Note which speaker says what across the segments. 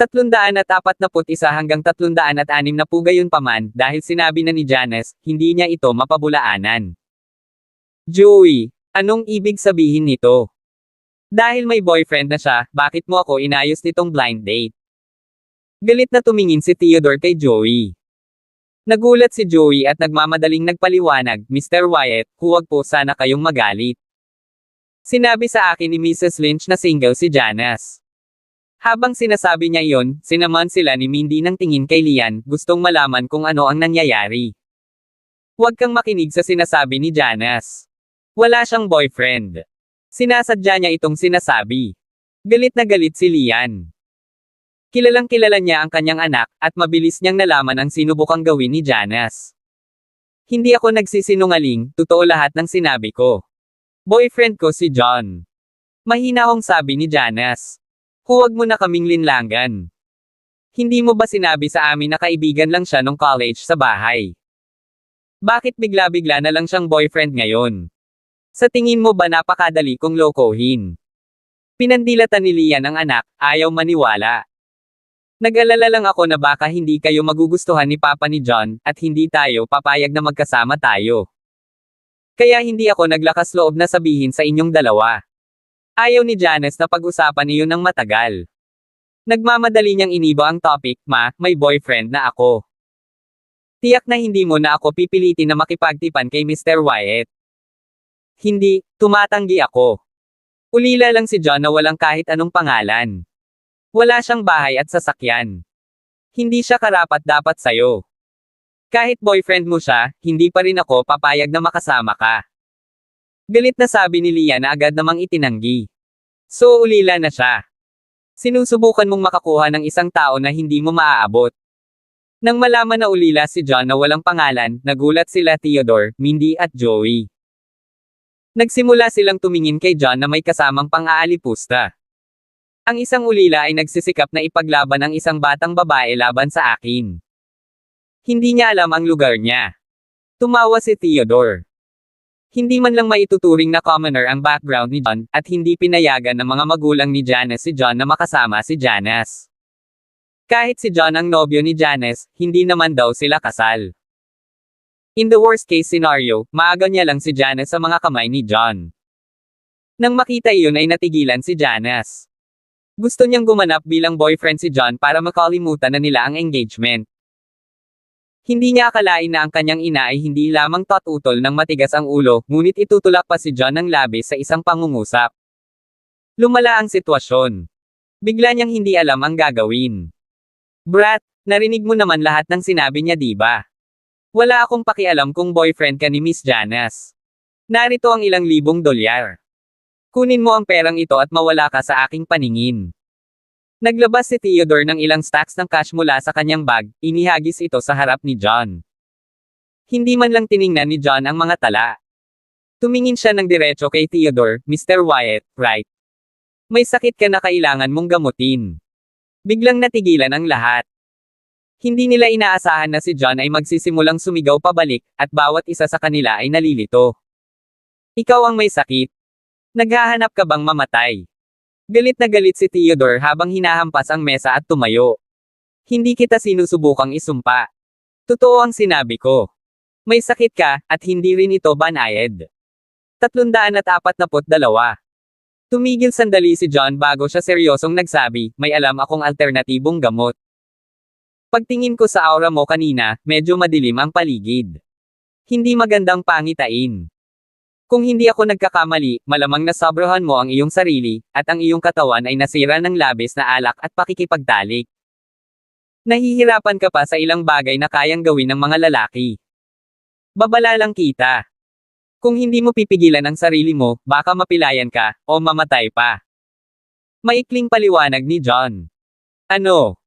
Speaker 1: 341 hanggang 360 gayunpaman, dahil sinabi na ni Janice, hindi niya ito mapabulaanan. Joey, anong ibig sabihin nito? Dahil may boyfriend na siya, bakit mo ako inayos nitong blind date? Galit na tumingin si Theodore kay Joey. Nagulat si Joey at nagmamadaling nagpaliwanag, Mr. Wyatt, huwag po sana kayong magalit. Sinabi sa akin ni Mrs. Lynch na single si Janice. Habang sinasabi niya iyon, sinaman sila ni Mindy ng tingin kay Lian, gustong malaman kung ano ang nangyayari. Huwag kang makinig sa sinasabi ni Janice. Wala siyang boyfriend. Sinasadya niya itong sinasabi. Galit na galit si Lian. Kilalang kilala niya ang kanyang anak, at mabilis niyang nalaman ang sinubukang gawin ni Janice. Hindi ako nagsisinungaling, totoo lahat ng sinabi ko. Boyfriend ko si John. Mahina akong sabi ni Janice. Huwag mo na kaming linlangan. Hindi mo ba sinabi sa amin na kaibigan lang siya nung college sa bahay? Bakit bigla-bigla na lang siyang boyfriend ngayon? Sa tingin mo ba napakadali kong lokohin? Pinandilatan ni Lian ang anak, ayaw maniwala. Nag-alala lang ako na baka hindi kayo magugustuhan ni Papa ni John, at hindi tayo papayag na magkasama tayo. Kaya hindi ako naglakas loob na sabihin sa inyong dalawa. Ayaw ni Janice na pag-usapan iyon ng matagal. Nagmamadali niyang iniba ang topic, Ma, may boyfriend na ako. Tiyak na hindi mo na ako pipilitin na makipagtipan kay Mr. Wyatt. Hindi, tumatanggi ako. Ulila lang si John na walang kahit anong pangalan. Wala siyang bahay at sasakyan. Hindi siya karapat-dapat sayo. Kahit boyfriend mo siya, hindi pa rin ako papayag na makasama ka. Galit na sabi ni Lian na agad namang itinanggi. So ulila na siya. Sinusubukan mong makakuha ng isang tao na hindi mo maaabot. Nang malaman na ulila si John na walang pangalan, nagulat sila Theodore, Mindy at Joey. Nagsimula silang tumingin kay John na may kasamang pang-aalipusta. Ang isang ulila ay nagsisikap na ipaglaban ang isang batang babae laban sa akin. Hindi niya alam ang lugar niya. Tumawa si Theodore. Hindi man lang maituturing na commoner ang background ni John, at hindi pinayagan ng mga magulang ni Janice si John na makasama si Janice. Kahit si John ang nobyo ni Janice, hindi naman daw sila kasal. In the worst case scenario, maaga niya lang si Janice sa mga kamay ni John. Nang makita iyon ay natigilan si Janice. Gusto niyang gumanap bilang boyfriend si John para makalimutan na nila ang engagement. Hindi niya akalain na ang kanyang ina ay hindi lamang tutol ng matigas ang ulo, ngunit itutulak pa si John ng labis sa isang pangungusap. Lumala ang sitwasyon. Bigla niyang hindi alam ang gagawin. Brat, narinig mo naman lahat ng sinabi niya diba? Wala akong pakialam kung boyfriend ka ni Miss Janice. Narito ang ilang libong dolyar. Kunin mo ang perang ito at mawala ka sa aking paningin. Naglabas si Theodore ng ilang stacks ng cash mula sa kanyang bag, inihagis ito sa harap ni John. Hindi man lang tiningnan ni John ang mga tala. Tumingin siya ng diretso kay Theodore, Mr. Wyatt, right? May sakit ka na kailangan mong gamutin. Biglang natigilan ang lahat. Hindi nila inaasahan na si John ay magsisimulang sumigaw pabalik, at bawat isa sa kanila ay nalilito. Ikaw ang may sakit. Naghahanap ka bang mamatay? Galit na galit si Theodore habang hinahampas ang mesa at tumayo. Hindi kita sinusubukang isumpa. Totoo ang sinabi ko. May sakit ka, at hindi rin ito banayad. 342. Tumigil sandali si John bago siya seryosong nagsabi, may alam akong alternatibong gamot. Pagtingin ko sa aura mo kanina, medyo madilim ang paligid. Hindi magandang pangitain. Kung hindi ako nagkakamali, malamang nasobrahan mo ang iyong sarili, at ang iyong katawan ay nasira ng labis na alak at pakikipagtalik. Nahihirapan ka pa sa ilang bagay na kayang gawin ng mga lalaki. Babala lang kita. Kung hindi mo pipigilan ang sarili mo, baka mapilayan ka, o mamatay pa. Maikling paliwanag ni John. Ano?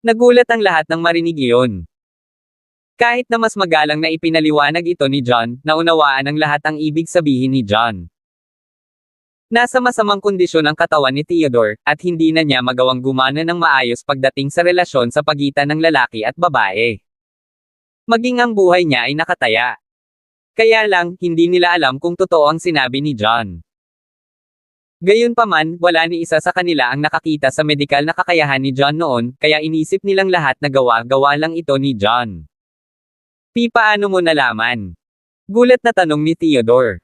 Speaker 1: Nagulat ang lahat nang marinig iyon. Kahit na mas magalang na ipinaliwanag ito ni John, naunawaan ng lahat ang ibig sabihin ni John. Nasa masamang kondisyon ang katawan ni Theodore, at hindi na niya magawang gumana ng maayos pagdating sa relasyon sa pagitan ng lalaki at babae. Maging ang buhay niya ay nakataya. Kaya lang, hindi nila alam kung totoo ang sinabi ni John. Gayunpaman, wala ni isa sa kanila ang nakakita sa medikal na kakayahan ni John noon, kaya inisip nilang lahat na gawa-gawa lang ito ni John. Paano mo nalaman? Gulat na tanong ni Theodore.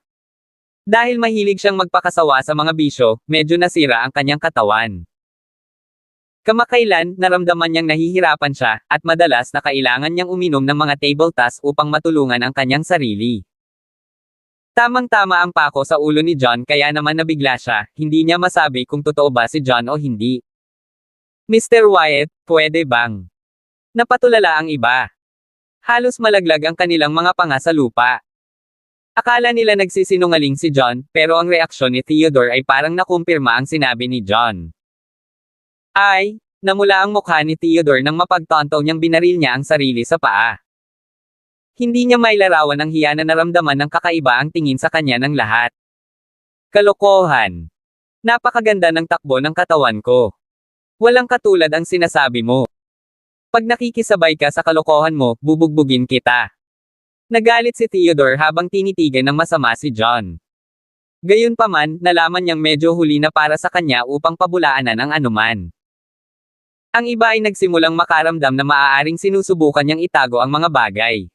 Speaker 1: Dahil mahilig siyang magpakasawa sa mga bisyo, medyo nasira ang kanyang katawan. Kamakailan, naramdaman niyang nahihirapan siya, at madalas na kailangan niyang uminom ng mga table tas upang matulungan ang kanyang sarili. Tamang-tama ang pako sa ulo ni John kaya naman nabigla siya, hindi niya masabi kung totoo ba si John o hindi. Mr. Wyatt, pwede bang? Napatulala ang iba. Halos malaglag ang kanilang mga panga sa lupa. Akala nila nagsisinungaling si John, pero ang reaksyon ni Theodore ay parang nakumpirma ang sinabi ni John. Ay, namula ang mukha ni Theodore nang mapagtanto niyang binaril niya ang sarili sa paa. Hindi niya mailarawan ang hiya na naramdaman ng kakaiba ang tingin sa kanya ng lahat. Kalokohan. Napakaganda ng takbo ng katawan ko. Walang katulad ang sinasabi mo. Pag nakikisabay ka sa kalokohan mo, bubugbugin kita. Nagalit si Theodore habang tinitigan ng masama si John. Gayunpaman, nalaman niyang medyo huli na para sa kanya upang pabulaanan ang anuman. Ang iba ay nagsimulang makaramdam na maaaring sinusubukan niyang itago ang mga bagay.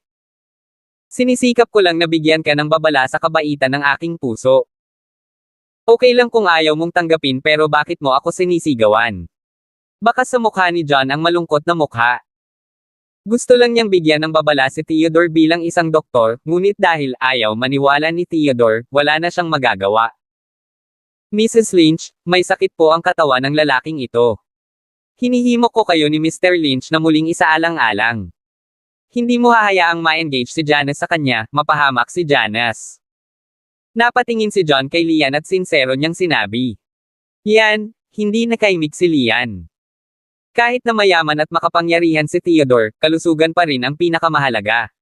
Speaker 1: Sinisikap ko lang na bigyan ka ng babala sa kabaitan ng aking puso. Okay lang kung ayaw mong tanggapin pero bakit mo ako sinisigawan? Baka sa mukha ni John ang malungkot na mukha. Gusto lang niyang bigyan ng babala si Theodore bilang isang doktor, ngunit dahil ayaw maniwala ni Theodore, wala na siyang magagawa. Mrs. Lynch, may sakit po ang katawan ng lalaking ito. Hinihimok ko kayo ni Mr. Lynch na muling isaalang-alang. Hindi mo hahayaang ma-engage si Janice sa kanya, mapahamak si Janice. Napatingin si John kay Lian at sinsero niyang sinabi. Yan, hindi nakaimik si Lian. Kahit na mayaman at makapangyarihan si Theodore, kalusugan pa rin ang pinakamahalaga.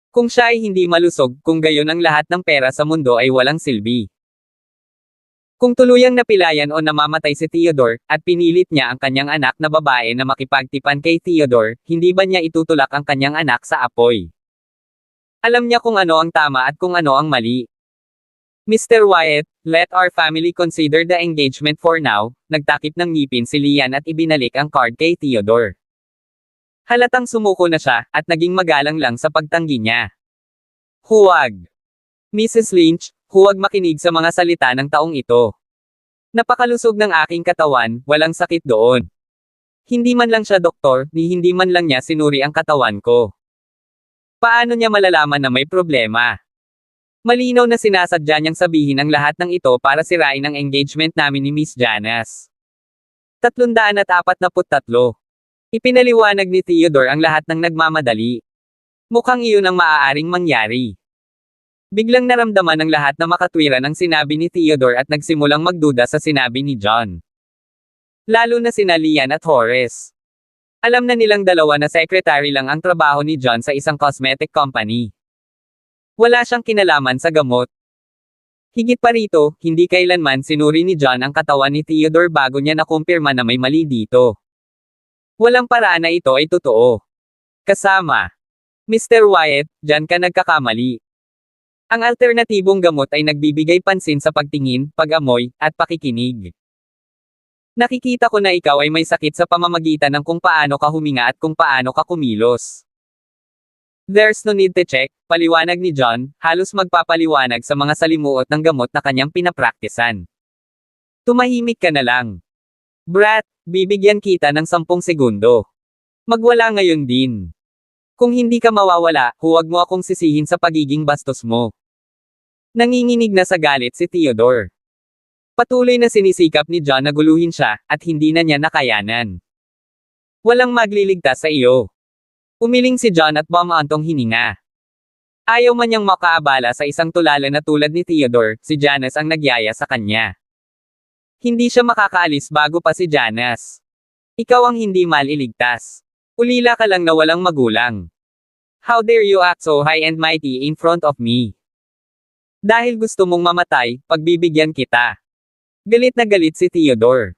Speaker 1: Kung siya ay hindi malusog, kung gayon ang lahat ng pera sa mundo ay walang silbi. Kung tuluyang napilayan o namamatay si Theodore, at pinilit niya ang kanyang anak na babae na makipagtipan kay Theodore, hindi ba niya itutulak ang kanyang anak sa apoy? Alam niya kung ano ang tama at kung ano ang mali. Mr. Wyatt, let our family consider the engagement for now, nagtakip ng ngipin si Lian at ibinalik ang card kay Theodore. Halatang sumuko na siya, at naging magalang lang sa pagtanggi niya. Huwag. Mrs. Lynch, huwag makinig sa mga salita ng taong ito. Napakalusog ng aking katawan, walang sakit doon. Hindi man lang siya doktor, ni hindi man lang niya sinuri ang katawan ko. Paano niya malalaman na may problema? Malinaw na sinasadya niyang sabihin ang lahat ng ito para sirain ang engagement namin ni Miss Janice. 343. Ipinaliwanag ni Theodore ang lahat ng nagmamadali. Mukhang iyon ang maaaring mangyari. Biglang naramdaman ng lahat na makatwiran ang sinabi ni Theodore at nagsimulang magduda sa sinabi ni John. Lalo na sina Lian at Horace. Alam na nilang dalawa na secretary lang ang trabaho ni John sa isang cosmetic company. Wala siyang kinalaman sa gamot. Higit pa rito, hindi kailanman sinuri ni John ang katawan ni Theodore bago niya nakumpirma na may mali dito. Walang paraan na ito ay totoo. Kasama. Mr. Wyatt, dyan ka nagkakamali. Ang alternatibong gamot ay nagbibigay pansin sa pagtingin, pag-amoy, at pakikinig. Nakikita ko na ikaw ay may sakit sa pamamagitan ng kung paano ka huminga at kung paano ka kumilos. There's no need to check, paliwanag ni John, halos magpapaliwanag sa mga salimuot ng gamot na kanyang pinapraktisan. Tumahimik ka na lang. Brat, bibigyan kita ng 10 segundo. Magwala ngayon din. Kung hindi ka mawawala, huwag mo akong sisihin sa pagiging bastos mo. Nanginginig na sa galit si Theodore. Patuloy na sinisikap ni John na guluhin siya, at hindi na niya nakayanan. Walang magliligtas sa iyo. Umiling si John at bumaantong hininga. Ayaw man niyang makaabala sa isang tulala na tulad ni Theodore, si Janice ang nagyaya sa kanya. Hindi siya makakaalis bago pa si Janice. Ikaw ang hindi maliligtas. Ulila ka lang na walang magulang. How dare you act so high and mighty in front of me? Dahil gusto mong mamatay, pagbibigyan kita. Galit na galit si Theodore.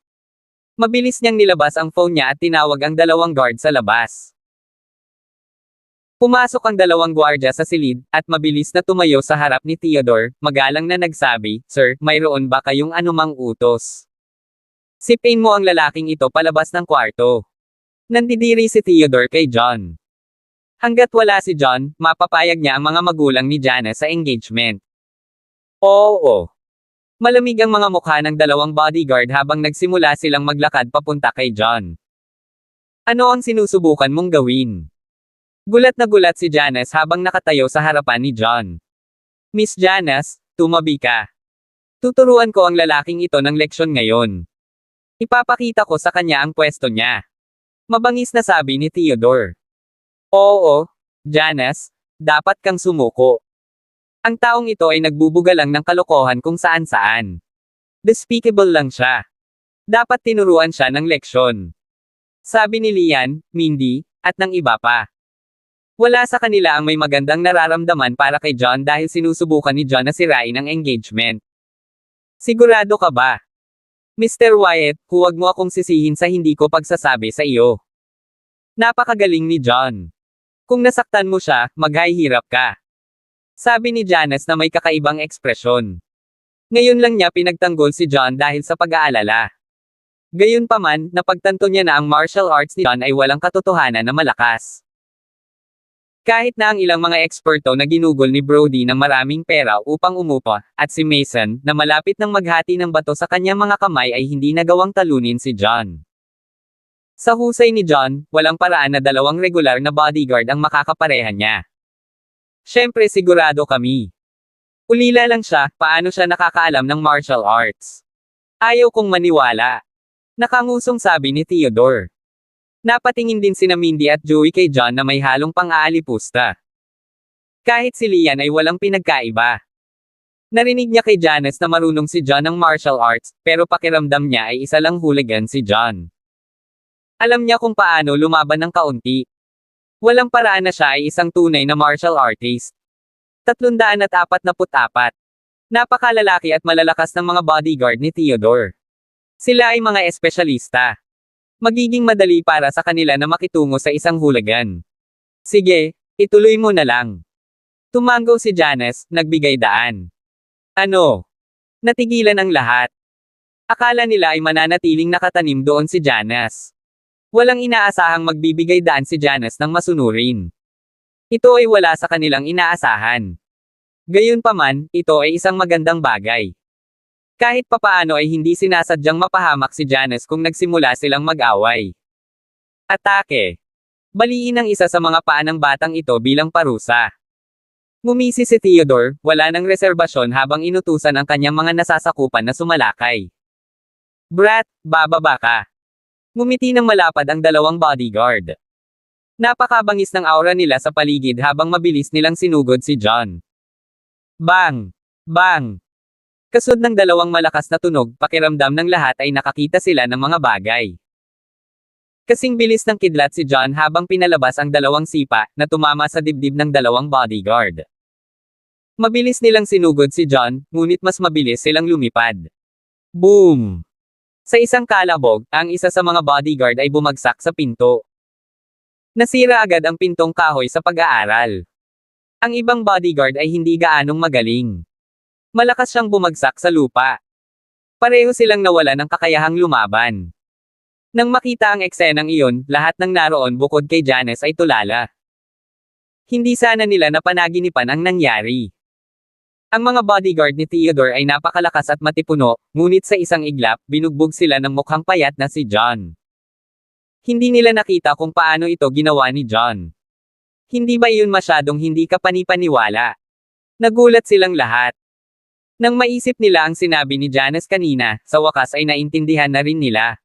Speaker 1: Mabilis niyang nilabas ang phone niya at tinawag ang 2 guard sa labas. Pumasok ang dalawang gwardya sa silid, at mabilis na tumayo sa harap ni Theodore, magalang na nagsabi, "Sir, mayroon ba kayong anumang utos?" Sipin mo ang lalaking ito palabas ng kwarto. Nandidiri si Theodore kay John. Hanggat wala si John, mapapayag niya ang mga magulang ni Janice sa engagement. Oo. Malamig ang mga mukha ng dalawang bodyguard habang nagsimula silang maglakad papunta kay John. Ano ang sinusubukan mong gawin? Gulat na gulat si Janice habang nakatayo sa harapan ni John. Miss Janice, tumabi ka. Tuturuan ko ang lalaking ito ng leksyon ngayon. Ipapakita ko sa kanya ang pwesto niya. Mabangis na sabi ni Theodore. Oo, Janice, dapat kang sumuko. Ang taong ito ay nagbubuga lang ng kalokohan kung saan-saan. Despicable lang siya. Dapat tinuruan siya ng leksyon. Sabi ni Lian, Mindy, at ng iba pa. Wala sa kanila ang may magandang nararamdaman para kay John dahil sinusubukan ni John na sirain ang engagement. Sigurado ka ba? Mr. Wyatt, huwag mo akong sisihin sa hindi ko pagsasabi sa iyo. Napakagaling ni John. Kung nasaktan mo siya, maghahirap ka. Sabi ni Janice na may kakaibang ekspresyon. Ngayon lang niya pinagtanggol si John dahil sa pag-aalala. Gayunpaman, napagtanto niya na ang martial arts ni John ay walang katotohanan na malakas. Kahit na ang ilang mga eksperto na ginugol ni Brody ng maraming pera upang umupa, at si Mason, na malapit ng maghati ng bato sa kanyang mga kamay ay hindi nagawang talunin si John. Sa husay ni John, walang paraan na dalawang regular na bodyguard ang makakaparehan niya. Siyempre sigurado kami. Ulila lang siya, paano siya nakakaalam ng martial arts? Ayaw kong maniwala. Nakangusong sabi ni Theodore. Napatingin din sina Mindy at Joey kay John na may halong pang-aalipusta. Kahit si Lian ay walang pinagkaiba. Narinig niya kay Janice na marunong si John ng martial arts, pero pakiramdam niya ay isa lang hooligan si John. Alam niya kung paano lumaban ng kaunti. Walang paraan na siya ay isang tunay na martial artist. 344. Napakalalaki at malalakas ng mga bodyguard ni Theodore. Sila ay mga espesyalista. Magiging madali para sa kanila na makitungo sa isang hooligan. Sige, ituloy mo na lang. Tumanggo si Janice, nagbigay daan. Ano? Natigilan ang lahat. Akala nila ay mananatiling nakatanim doon si Janice. Walang inaasahang magbibigay daan si Janice ng masunurin. Ito ay wala sa kanilang inaasahan. Gayunpaman, ito ay isang magandang bagay. Kahit papaano ay hindi sinasadyang mapahamak si Janice kung nagsimula silang mag-away. Atake. Baliin ang isa sa mga paa ng batang ito bilang parusa. Ngumisi si Theodore, wala ng reserbasyon habang inutusan ang kanyang mga nasasakupan na sumalakay. Brat, bababa ka. Ngumiti ng malapad ang dalawang bodyguard. Napakabangis ng aura nila sa paligid habang mabilis nilang sinugod si John. Bang! Bang! Kasud ng dalawang malakas na tunog, pakiramdam ng lahat ay nakakita sila ng mga bagay. Kasing bilis ng kidlat si John habang pinalabas ang dalawang sipa, na tumama sa dibdib ng dalawang bodyguard. Mabilis nilang sinugod si John, ngunit mas mabilis silang lumipad. Boom! Sa isang kalabog, ang isa sa mga bodyguard ay bumagsak sa pinto. Nasira agad ang pintong kahoy sa pag-aaral. Ang ibang bodyguard ay hindi gaanong magaling. Malakas siyang bumagsak sa lupa. Pareho silang nawala ng kakayahang lumaban. Nang makita ang eksenang iyon, lahat ng naroon bukod kay Janice ay tulala. Hindi sana nila napanaginipan ang nangyari. Ang mga bodyguard ni Theodore ay napakalakas at matipuno, ngunit sa isang iglap, binugbog sila ng mukhang payat na si John. Hindi nila nakita kung paano ito ginawa ni John. Hindi ba iyon masyadong hindi ka panipaniwala? Nagulat silang lahat. Nang maisip nila ang sinabi ni Janice kanina, sa wakas ay naintindihan na rin nila.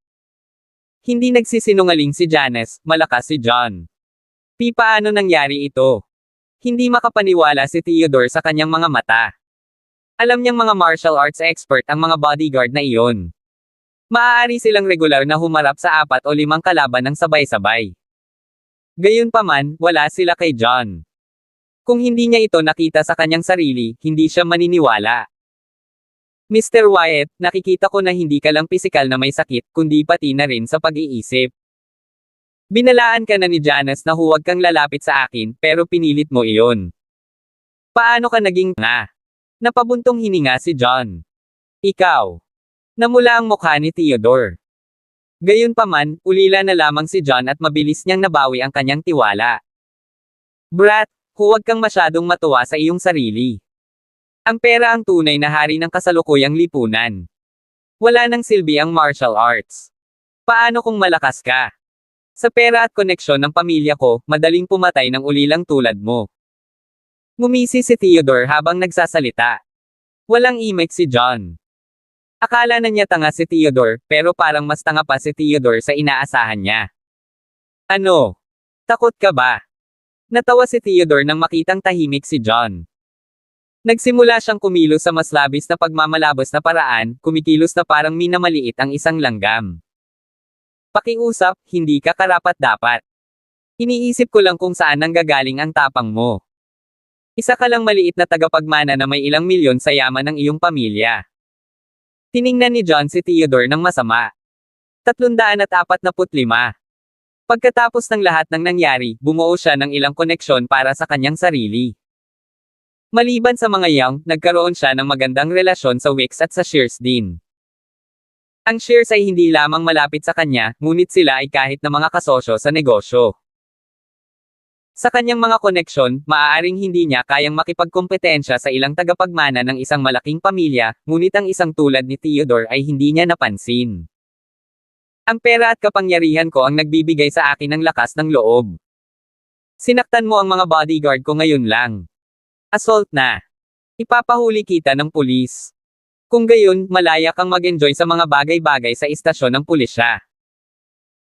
Speaker 1: Hindi nagsisinungaling si Janice, malakas si John. Paano nangyari ito? Hindi makapaniwala si Theodore sa kanyang mga mata. Alam niyang mga martial arts expert ang mga bodyguard na iyon. Maaari silang regular na humarap sa 4 o 5 kalaban ng sabay-sabay. Gayunpaman, wala sila kay John. Kung hindi niya ito nakita sa kanyang sarili, hindi siya maniniwala. Mr. Wyatt, nakikita ko na hindi ka lang pisikal na may sakit, kundi pati na rin sa pag-iisip. Binalaan ka na ni Janice na huwag kang lalapit sa akin, pero pinilit mo iyon. Paano ka naging nga? Napabuntong hininga si John. Ikaw. Namula ang mukha ni Theodore. Gayunpaman, ulila na lamang si John at mabilis niyang nabawi ang kanyang tiwala. Brat, huwag kang masyadong matuwa sa iyong sarili. Ang pera ang tunay na hari ng kasalukuyang lipunan. Wala nang silbi ang martial arts. Paano kung malakas ka? Sa pera at koneksyon ng pamilya ko, madaling pumatay ng ulilang tulad mo. Ngumisi si Theodore habang nagsasalita. Walang imik si John. Akala na niya tanga si Theodore, pero parang mas tanga pa si Theodore sa inaasahan niya. Ano? Takot ka ba? Natawa si Theodore nang makitang tahimik si John. Nagsimula siyang kumilos sa mas labis na pagmamalabos na paraan, kumikilos na parang minamaliit ang isang langgam. Pakiusap, hindi ka karapat-dapat. Iniisip ko lang kung saan nanggagaling ang tapang mo. Isa ka lang maliit na tagapagmana na may ilang milyon sa yaman ng iyong pamilya. Tiningnan ni John si Theodore ng masama. 345. Pagkatapos ng lahat ng nangyari, bumuo siya ng ilang koneksyon para sa kanyang sarili. Maliban sa mga yang, nagkaroon siya ng magandang relasyon sa Wicks at sa Shears din. Ang Shears ay hindi lamang malapit sa kanya, ngunit sila ay kahit na mga kasosyo sa negosyo. Sa kanyang mga koneksyon, maaaring hindi niya kayang makipagkompetensya sa ilang tagapagmana ng isang malaking pamilya, ngunit ang isang tulad ni Theodore ay hindi niya napansin. Ang pera at kapangyarihan ko ang nagbibigay sa akin ng lakas ng loob. Sinaktan mo ang mga bodyguard ko ngayon lang. Assault na. Ipapahuli kita ng pulis. Kung gayon, malaya kang mag-enjoy sa mga bagay-bagay sa istasyon ng pulisya.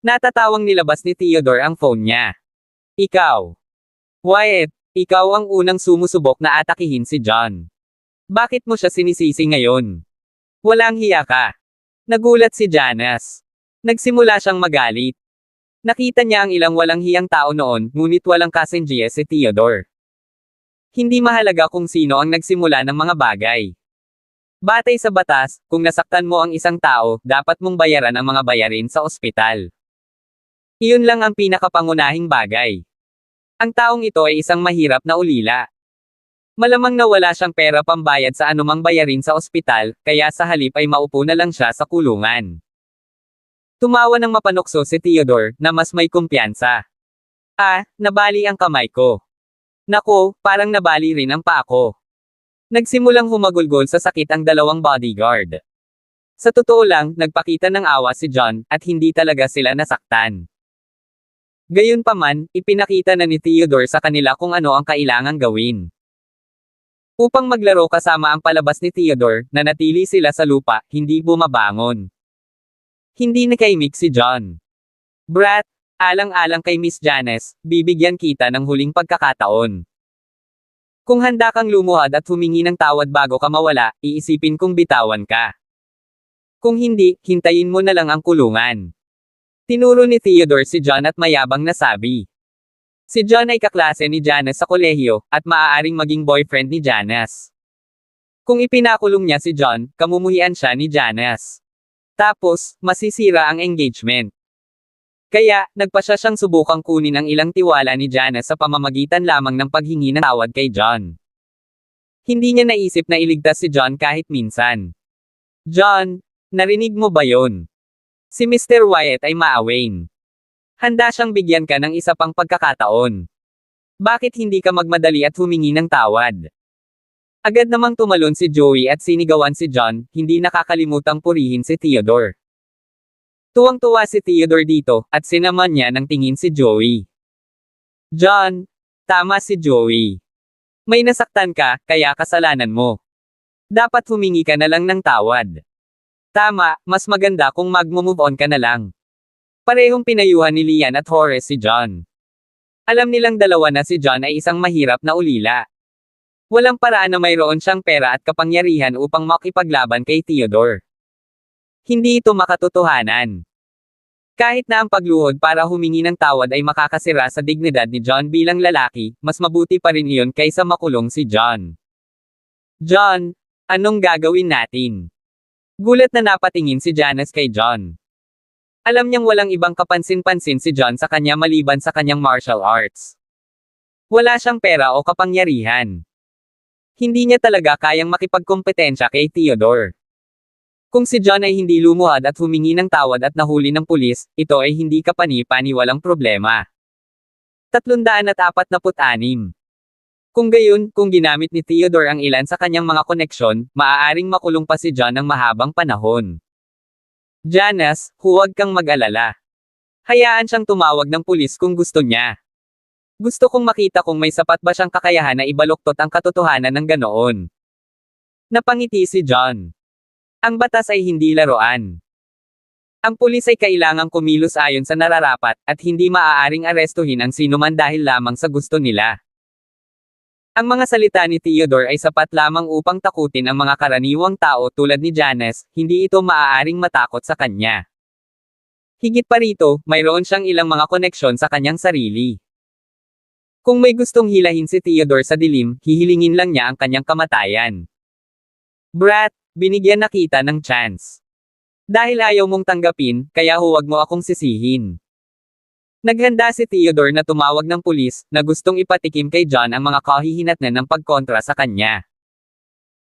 Speaker 1: Natatawang nilabas ni Theodore ang phone niya. Ikaw. Wyatt, ikaw ang unang sumusubok na atakihin si John. Bakit mo siya sinisisi ngayon? Walang hiya ka. Nagulat si Janice. Nagsimula siyang magalit. Nakita niya ang ilang walang hiyang tao noon, ngunit walang kasenjiya si Theodore. Hindi mahalaga kung sino ang nagsimula ng mga bagay. Batay sa batas, kung nasaktan mo ang isang tao, dapat mong bayaran ang mga bayarin sa ospital. Iyon lang ang pinakapangunahing bagay. Ang taong ito ay isang mahirap na ulila. Malamang na wala siyang pera pambayad sa anumang bayarin sa ospital, kaya sa halip ay maupo na lang siya sa kulungan. Tumawa ng mapanukso si Theodore, na mas may kumpiyansa. Nabali ang kamay ko. Nako, parang nabali rin ang paa ko. Nagsimulang humagulgol sa sakit ang dalawang bodyguard. Sa totoo lang, nagpakita ng awa si John, at hindi talaga sila nasaktan. Gayunpaman, ipinakita na ni Theodore sa kanila kung ano ang kailangang gawin. Upang maglaro kasama ang palabas ni Theodore, nanatili sila sa lupa, hindi bumabangon. Hindi nakaimik si John. Brat, alang-alang kay Miss Janice, bibigyan kita ng huling pagkakataon. Kung handa kang lumuhad at humingi ng tawad bago ka mawala, iisipin kong bitawan ka. Kung hindi, hintayin mo na lang ang kulungan. Tinuro ni Theodore si John at mayabang nasabi. Si John ay kaklase ni Janice sa kolehiyo, at maaaring maging boyfriend ni Janice. Kung ipinakulong niya si John, kamumuhian siya ni Janice. Tapos, masisira ang engagement. Kaya, nagpasya siyang subukang kunin ang ilang tiwala ni Janice sa pamamagitan lamang ng paghingi ng tawad kay John. Hindi niya naisip na iligtas si John kahit minsan. John, narinig mo ba yon? Si Mr. Wyatt ay maawain. Handa siyang bigyan ka ng isa pang pagkakataon. Bakit hindi ka magmadali at humingi ng tawad? Agad namang tumalon si Joey at sinigawan si John, hindi nakakalimutang purihin si Theodore. Tuwang-tuwa si Theodore dito, at sinaman niya ng tingin si Joey. John, tama si Joey. May nasaktan ka, kaya kasalanan mo. Dapat humingi ka na lang ng tawad. Tama, mas maganda kung mag-move on ka na lang. Parehong pinayuhan ni Lian at Horace si John. Alam nilang dalawa na si John ay isang mahirap na ulila. Walang paraan na mayroon siyang pera at kapangyarihan upang makipaglaban kay Theodore. Hindi ito makatotohanan. Kahit na ang pagluhod para humingi ng tawad ay makakasira sa dignidad ni John bilang lalaki, mas mabuti pa rin iyon kaysa makulong si John. John, anong gagawin natin? Gulat na napatingin si Janice kay John. Alam niyang walang ibang kapansin-pansin si John sa kanya maliban sa kanyang martial arts. Wala siyang pera o kapangyarihan. Hindi niya talaga kayang makipagkompetensya kay Theodore. Kung si John ay hindi lumuhad at humingi ng tawad at nahuli ng pulis, ito ay hindi kapani-paniwalang problema. 346. Kung gayon, kung ginamit ni Theodore ang ilan sa kanyang mga koneksyon, maaaring makulong pa si John ng mahabang panahon. Janice, huwag kang mag-alala. Hayaan siyang tumawag ng pulis kung gusto niya. Gusto kong makita kung may sapat ba siyang kakayahan na ibaluktot ang katotohanan ng ganoon. Napangiti si John. Ang batas ay hindi laruan. Ang pulis ay kailangang kumilos ayon sa nararapat, at hindi maaaring arestuhin ang sinuman dahil lamang sa gusto nila. Ang mga salita ni Theodore ay sapat lamang upang takutin ang mga karaniwang tao tulad ni Janice, hindi ito maaaring matakot sa kanya. Higit pa rito, mayroon siyang ilang mga koneksyon sa kanyang sarili. Kung may gustong hilahin si Theodore sa dilim, hihilingin lang niya ang kanyang kamatayan. Brat, binigyan na kita ng chance. Dahil ayaw mong tanggapin, kaya huwag mo akong sisihin. Naghanda si Theodore na tumawag ng pulis, na gustong ipatikim kay John ang mga kahihinatnan ng pagkontra sa kanya.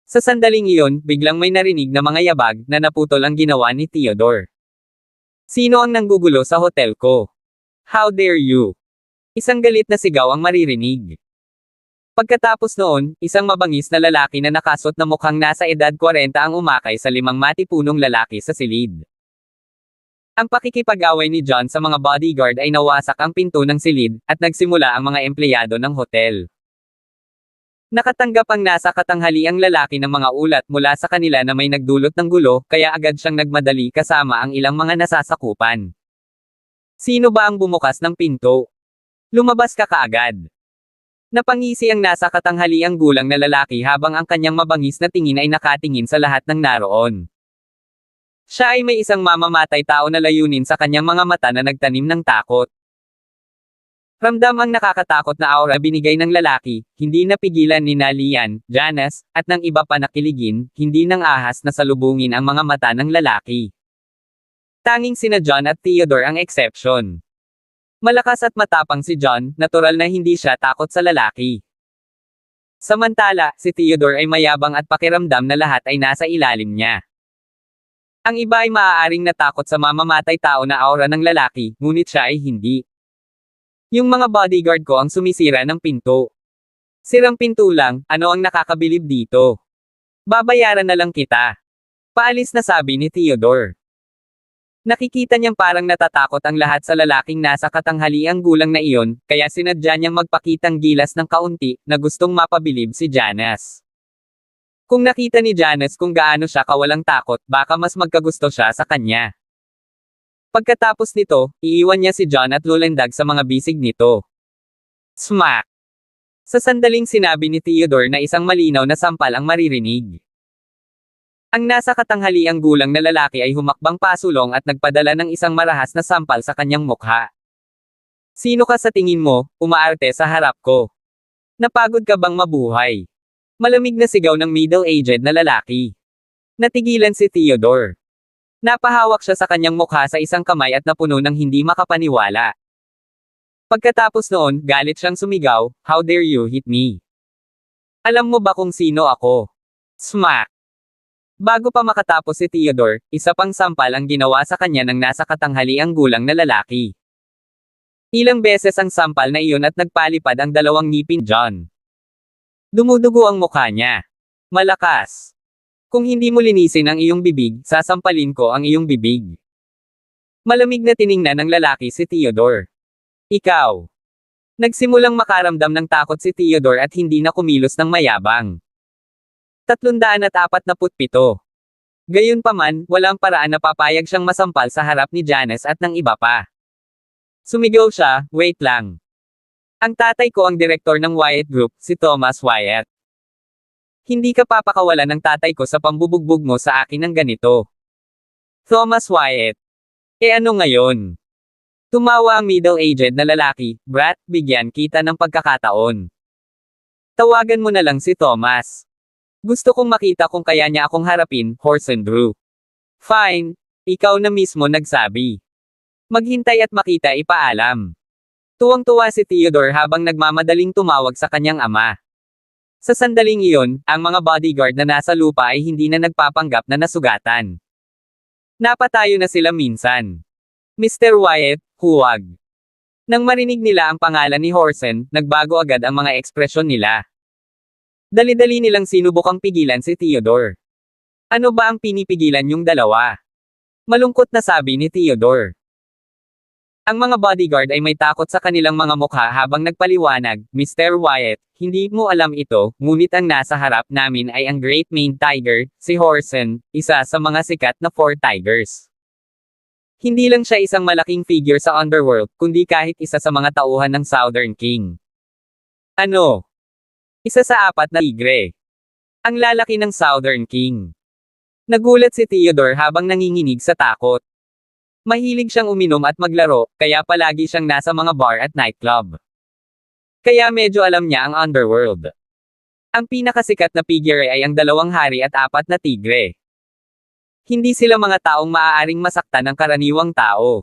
Speaker 1: Sa sandaling iyon, biglang may narinig na mga yabag, na naputol ang ginawa ni Theodore. Sino ang nanggugulo sa hotel ko? How dare you? Isang galit na sigaw ang maririnig. Pagkatapos noon, isang mabangis na lalaki na nakasot na mukhang nasa edad 40 ang umakay sa 5 matipunong lalaki sa silid. Ang pakikipag-away ni John sa mga bodyguard ay nawasak ang pinto ng silid, at nagsimula ang mga empleyado ng hotel. Nakatanggap ang nasa katanghaliang lalaki ng mga ulat mula sa kanila na may nagdulot ng gulo, kaya agad siyang nagmadali kasama ang ilang mga nasasakupan. Sino ba ang bumukas ng pinto? Lumabas ka kaagad. Napangisi ang nasa katanghaliang gulang na lalaki habang ang kanyang mabangis na tingin ay nakatingin sa lahat ng naroon. Siya ay may isang mamamatay tao na layunin sa kanyang mga mata na nagtanim ng takot. Ramdam ang nakakatakot na aura binigay ng lalaki, hindi napigilan ni Lian, Janice, at ng iba pa na kiligin, hindi nang ahas na salubungin ang mga mata ng lalaki. Tanging sina John at Theodore ang exception. Malakas at matapang si John, natural na hindi siya takot sa lalaki. Samantala, si Theodore ay mayabang at pakiramdam na lahat ay nasa ilalim niya. Ang iba ay maaaring natakot sa mamamatay tao na aura ng lalaki, ngunit siya ay hindi. Yung mga bodyguard ko ang sumisira ng pinto. Sirang pinto lang, ano ang nakakabilib dito? Babayaran na lang kita. Paalis na sabi ni Theodore. Nakikita niyang parang natatakot ang lahat sa lalaking nasa katanghaliang gulang na iyon, kaya sinadya niyang magpakitang gilas ng kaunti, na gustong mapabilib si Janice. Kung nakita ni Janice kung gaano siya kawalang takot, baka mas magkagusto siya sa kanya. Pagkatapos nito, iiwan niya si John at lulendag sa mga bisig nito. Smack! Sa sandaling sinabi ni Theodore na isang malinaw na sampal ang maririnig. Ang nasa katanghaliang gulang na lalaki ay humakbang pasulong at nagpadala ng isang marahas na sampal sa kanyang mukha. Sino ka sa tingin mo, umaarte sa harap ko? Napagod ka bang mabuhay? Malamig na sigaw ng middle-aged na lalaki. Natigilan si Theodore. Napahawak siya sa kanyang mukha sa isang kamay at napuno ng hindi makapaniwala. Pagkatapos noon, galit siyang sumigaw, "How dare you hit me? Alam mo ba kung sino ako?" Smack! Bago pa makatapos si Theodore, isa pang sampal ang ginawa sa kanya ng nasa katanghaliang gulang na lalaki. Ilang beses ang sampal na iyon at nagpalipad ang dalawang ngipin John. Dumudugo ang mukha niya. Malakas. Kung hindi mo linisin ang iyong bibig, sasampalin ko ang iyong bibig. Malamig na tiningnan ng lalaki si Theodore. Ikaw. Nagsimulang makaramdam ng takot si Theodore at hindi na kumilos ng mayabang. 347. Gayunpaman, walang paraan na papayag siyang masampal sa harap ni Janice at ng iba pa. Sumigaw siya, "Wait lang. Ang tatay ko ang direktor ng Wyatt Group, si Thomas Wyatt. Hindi ka papakawalan ng tatay ko sa pambubugbog mo sa akin ng ganito." Thomas Wyatt. Ano ngayon? Tumawa ang middle-aged na lalaki, "Brat, bigyan kita ng pagkakataon. Tawagan mo na lang si Thomas. Gusto kong makita kung kaya niya akong harapin, Horse and Drew." "Fine. Ikaw na mismo nagsabi. Maghintay at makita ipaalam. Tuwang-tuwa si Theodore habang nagmamadaling tumawag sa kanyang ama. Sa sandaling iyon, ang mga bodyguard na nasa lupa ay hindi na nagpapanggap na nasugatan. Napatayo na sila minsan. Mr. Wyatt, huwag. Nang marinig nila ang pangalan ni Horsen, nagbago agad ang mga ekspresyon nila. Dali-dali nilang sinubukang pigilan si Theodore. Ano ba ang pinipigilan yung dalawa? Malungkot na sabi ni Theodore. Ang mga bodyguard ay may takot sa kanilang mga mukha habang nagpaliwanag, Mr. Wyatt, hindi mo alam ito, ngunit ang nasa harap namin ay ang Great Maned Tiger, si Horsen, isa sa mga sikat na 4 tigers. Hindi lang siya isang malaking figure sa underworld, kundi kahit isa sa mga tauhan ng Southern King. Ano? Isa sa 4 na tigre. Ang lalaki ng Southern King. Nagulat si Theodore habang nanginginig sa takot. Mahilig siyang uminom at maglaro, kaya palagi siyang nasa mga bar at nightclub. Kaya medyo alam niya ang underworld. Ang pinakasikat na figure ay ang 2 hari at 4 na tigre. Hindi sila mga taong maaaring masaktan ng karaniwang tao.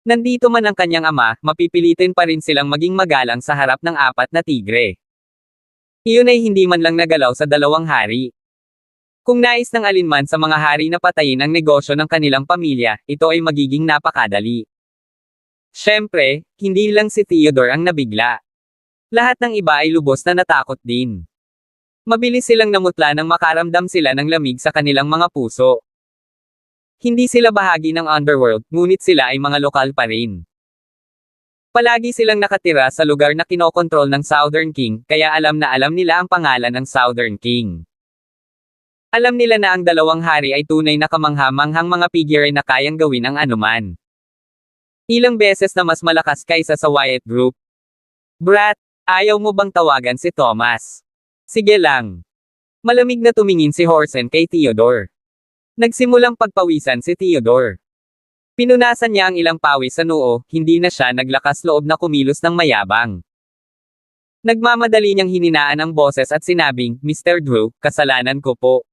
Speaker 1: Nandito man ang kanyang ama, mapipilitin pa rin silang maging magalang sa harap ng 4 na tigre. Iyon ay hindi man lang nagalaw sa 2 hari. Kung nais ng alinman sa mga hari na patayin ang negosyo ng kanilang pamilya, ito ay magiging napakadali. Siyempre, hindi lang si Theodore ang nabigla. Lahat ng iba ay lubos na natakot din. Mabilis silang namutla nang makaramdam sila ng lamig sa kanilang mga puso. Hindi sila bahagi ng underworld, ngunit sila ay mga lokal pa rin. Palagi silang nakatira sa lugar na kinokontrol ng Southern King, kaya alam na alam nila ang pangalan ng Southern King. Alam nila na ang 2 hari ay tunay na kamangha-manghang mga figure na kayang gawin ang anuman. Ilang beses na mas malakas kaysa sa Wyatt Group. Brat, ayaw mo bang tawagan si Thomas? Sige lang. Malamig na tumingin si Horsen kay Theodore. Nagsimulang pagpawisan si Theodore. Pinunasan niya ang ilang pawis sa noo, hindi na siya naglakas loob na kumilos ng mayabang. Nagmamadali niyang hininaan ang boses at sinabing, Mr. Drew, kasalanan ko po.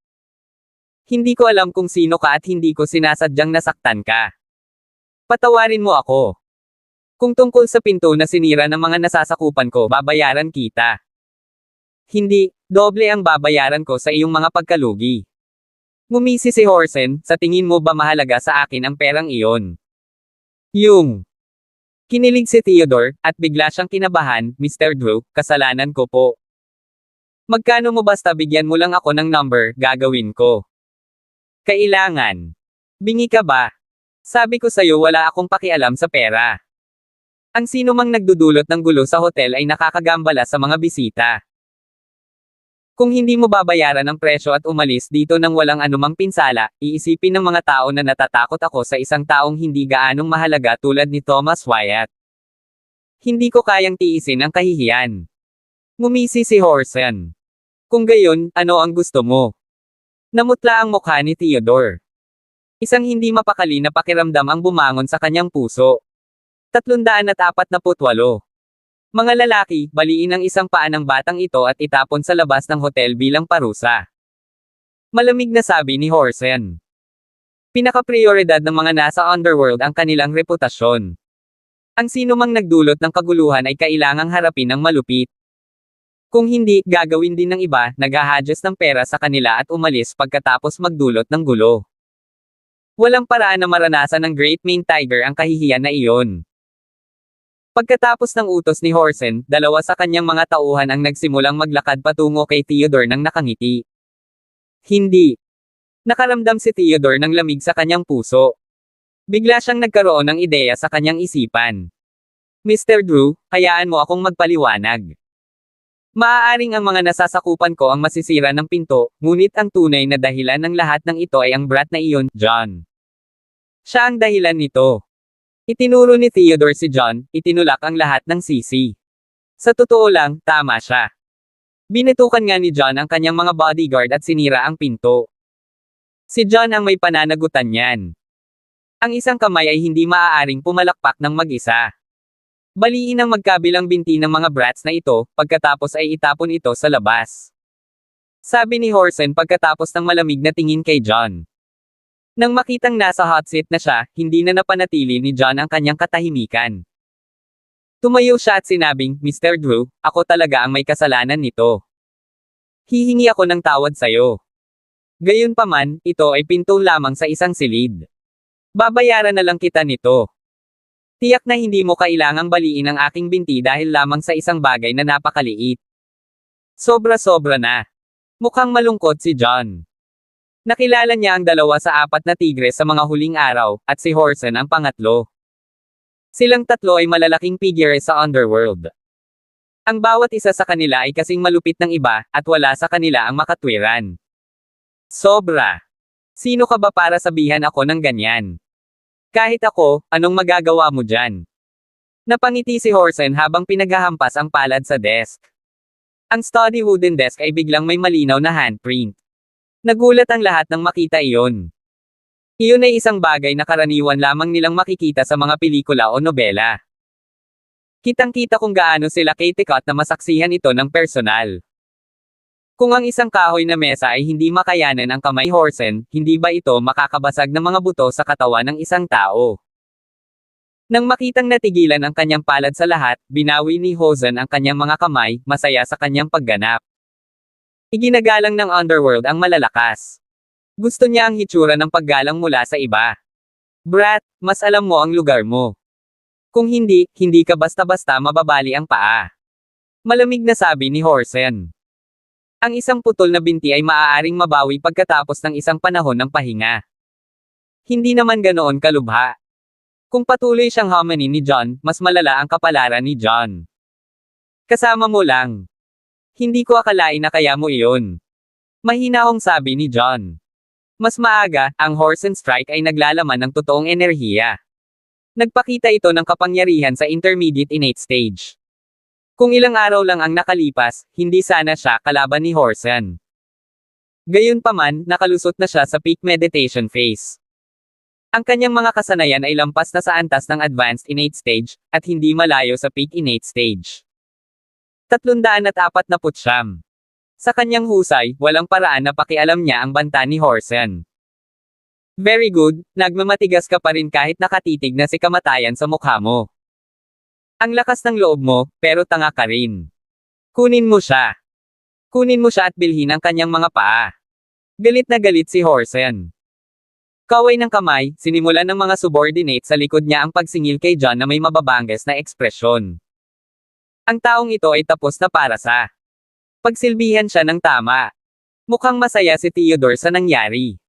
Speaker 1: Hindi ko alam kung sino ka at hindi ko sinasadyang nasaktan ka. Patawarin mo ako. Kung tungkol sa pinto na sinira ng mga nasasakupan ko, babayaran kita. Hindi, doble ang babayaran ko sa iyong mga pagkalugi. Ngumisi si Horsen, sa tingin mo ba mahalaga sa akin ang perang iyon? Yung. Kinilig si Theodore, at bigla siyang kinabahan, Mr. Drew, kasalanan ko po. Magkano mo basta bigyan mo lang ako ng number, gagawin ko. Kailangan. Bingi ka ba? Sabi ko sa'yo wala akong pakialam sa pera. Ang sino mang nagdudulot ng gulo sa hotel ay nakakagambala sa mga bisita. Kung hindi mo babayaran ang presyo at umalis dito nang walang anumang pinsala, iisipin ng mga tao na natatakot ako sa isang taong hindi gaanong mahalaga tulad ni Thomas Wyatt. Hindi ko kayang tiisin ang kahihiyan. Ngumisi si Horsen. Kung gayon, ano ang gusto mo? Namutla ang mukha ni Theodore. Isang hindi mapakali na pakiramdam ang bumangon sa kanyang puso. 348. Mga lalaki, baliin ang isang paa ng batang ito at itapon sa labas ng hotel bilang parusa. Malamig na sabi ni Horsen. Pinaka-prioridad ng mga nasa underworld ang kanilang reputasyon. Ang sino mang nagdulot ng kaguluhan ay kailangang harapin ng malupit. Kung hindi, gagawin din ng iba, nag-ahadjust ng pera sa kanila at umalis pagkatapos magdulot ng gulo. Walang paraan na maranasan ng Great Maned Tiger ang kahihiyan na iyon. Pagkatapos ng utos ni Horsen, 2 sa kanyang mga tauhan ang nagsimulang maglakad patungo kay Theodore nang nakangiti. Hindi. Nakaramdam si Theodore ng lamig sa kanyang puso. Bigla siyang nagkaroon ng ideya sa kanyang isipan. Mr. Drew, hayaan mo akong magpaliwanag. Maaaring ang mga nasasakupan ko ang masisira ng pinto, ngunit ang tunay na dahilan ng lahat ng ito ay ang brat na iyon, John. Siya ang dahilan nito. Itinuro ni Theodore si John, itinulak ang lahat ng sisi. Sa totoo lang, tama siya. Binitukan nga ni John ang kanyang mga bodyguard at sinira ang pinto. Si John ang may pananagutan niyan. Ang isang kamay ay hindi maaaring pumalakpak ng mag-isa. Baliin ang magkabilang binti ng mga brats na ito, pagkatapos ay itapon ito sa labas. Sabi ni Horsen pagkatapos ng malamig na tingin kay John. Nang makitang nasa hot seat na siya, hindi na napanatili ni John ang kanyang katahimikan. Tumayo siya at sinabing, Mr. Drew, ako talaga ang may kasalanan nito. Hihingi ako ng tawad sa'yo. Gayunpaman, ito ay pinto lamang sa isang silid. Babayaran na lang kita nito. Tiyak na hindi mo kailangang baliin ang aking binti dahil lamang sa isang bagay na napakaliit. Sobra-sobra na. Mukhang malungkot si John. Nakilala niya ang 2 sa 4 na tigre sa mga huling araw, at si Horsen ang pangatlo. Silang 3 ay malalaking figure sa underworld. Ang bawat isa sa kanila ay kasing malupit ng iba, at wala sa kanila ang makatwiran. Sobra. Sino ka ba para sabihan ako ng ganyan? Kahit ako, anong magagawa mo dyan? Napangiti si Horsen habang pinaghahampas ang palad sa desk. Ang study wooden desk ay biglang may malinaw na handprint. Nagulat ang lahat nang makita iyon. Iyon ay isang bagay na karaniwan lamang nilang makikita sa mga pelikula o nobela. Kitang-kita kung gaano sila kitikot na masaksihan ito ng personal. Kung ang isang kahoy na mesa ay hindi makayanan ang kamay Horsen, hindi ba ito makakabasag ng mga buto sa katawan ng isang tao? Nang makitang natigilan ang kanyang palad sa lahat, binawi ni Horsen ang kanyang mga kamay, masaya sa kanyang pagganap. Iginagalang ng underworld ang malalakas. Gusto niya ang hitsura ng paggalang mula sa iba. Brat, mas alam mo ang lugar mo. Kung hindi, hindi ka basta-basta mababali ang paa. Malamig na sabi ni Horsen. Ang isang putol na binti ay maaaring mabawi pagkatapos ng isang panahon ng pahinga. Hindi naman ganoon kalubha. Kung patuloy siyang hominin ni John, mas malala ang kapalaran ni John. Kasama mo lang. Hindi ko akalain na kaya mo iyon. Mahinahong sabi ni John. Mas maaga, ang Horsen Strike ay naglalaman ng totoong enerhiya. Nagpakita ito ng kapangyarihan sa intermediate innate stage. Kung ilang araw lang ang nakalipas, hindi sana siya kalaban ni Horsen. Gayunpaman, nakalusot na siya sa peak meditation phase. Ang kanyang mga kasanayan ay lampas na sa antas ng advanced innate stage, at hindi malayo sa peak innate stage. 349. Sa kanyang husay, walang paraan na pakialam niya ang banta ni Horsen. Very good, nagmamatigas ka pa rin kahit nakatitig na si kamatayan sa mukha mo. Ang lakas ng loob mo, pero tanga ka rin. Kunin mo siya. Kunin mo siya at bilhin ang kanyang mga paa. Galit na galit si Horsen. Kaway ng kamay, sinimulan ng mga subordinate sa likod niya ang pagsingil kay John na may mababangges na ekspresyon. Ang taong ito ay tapos na para sa pagsilbihan siya ng tama. Mukhang masaya si Theodore sa nangyari.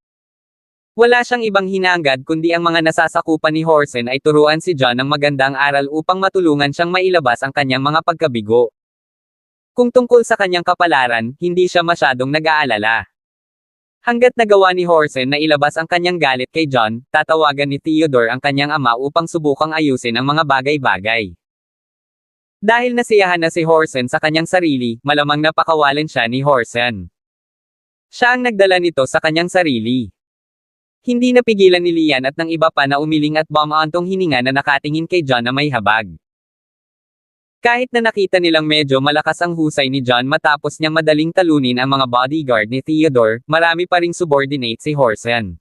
Speaker 1: Wala siyang ibang hinangad kundi ang mga nasasakupan ni Horsen ay turuan si John ng magandang aral upang matulungan siyang mailabas ang kanyang mga pagkabigo. Kung tungkol sa kanyang kapalaran, hindi siya masyadong nag-aalala. Hanggat nagawa ni Horsen na ilabas ang kanyang galit kay John, tatawagan ni Theodore ang kanyang ama upang subukang ayusin ang mga bagay-bagay. Dahil nasiyahan na si Horsen sa kanyang sarili, malamang napakawalan siya ni Horsen. Siya ang nagdala nito sa kanyang sarili. Hindi napigilan ni Lian at ng iba pa na umiling at bumantong hininga na nakatingin kay John na may habag. Kahit na nakita nilang medyo malakas ang husay ni John matapos niyang madaling talunin ang mga bodyguard ni Theodore, marami pa ring subordinate si Horsen.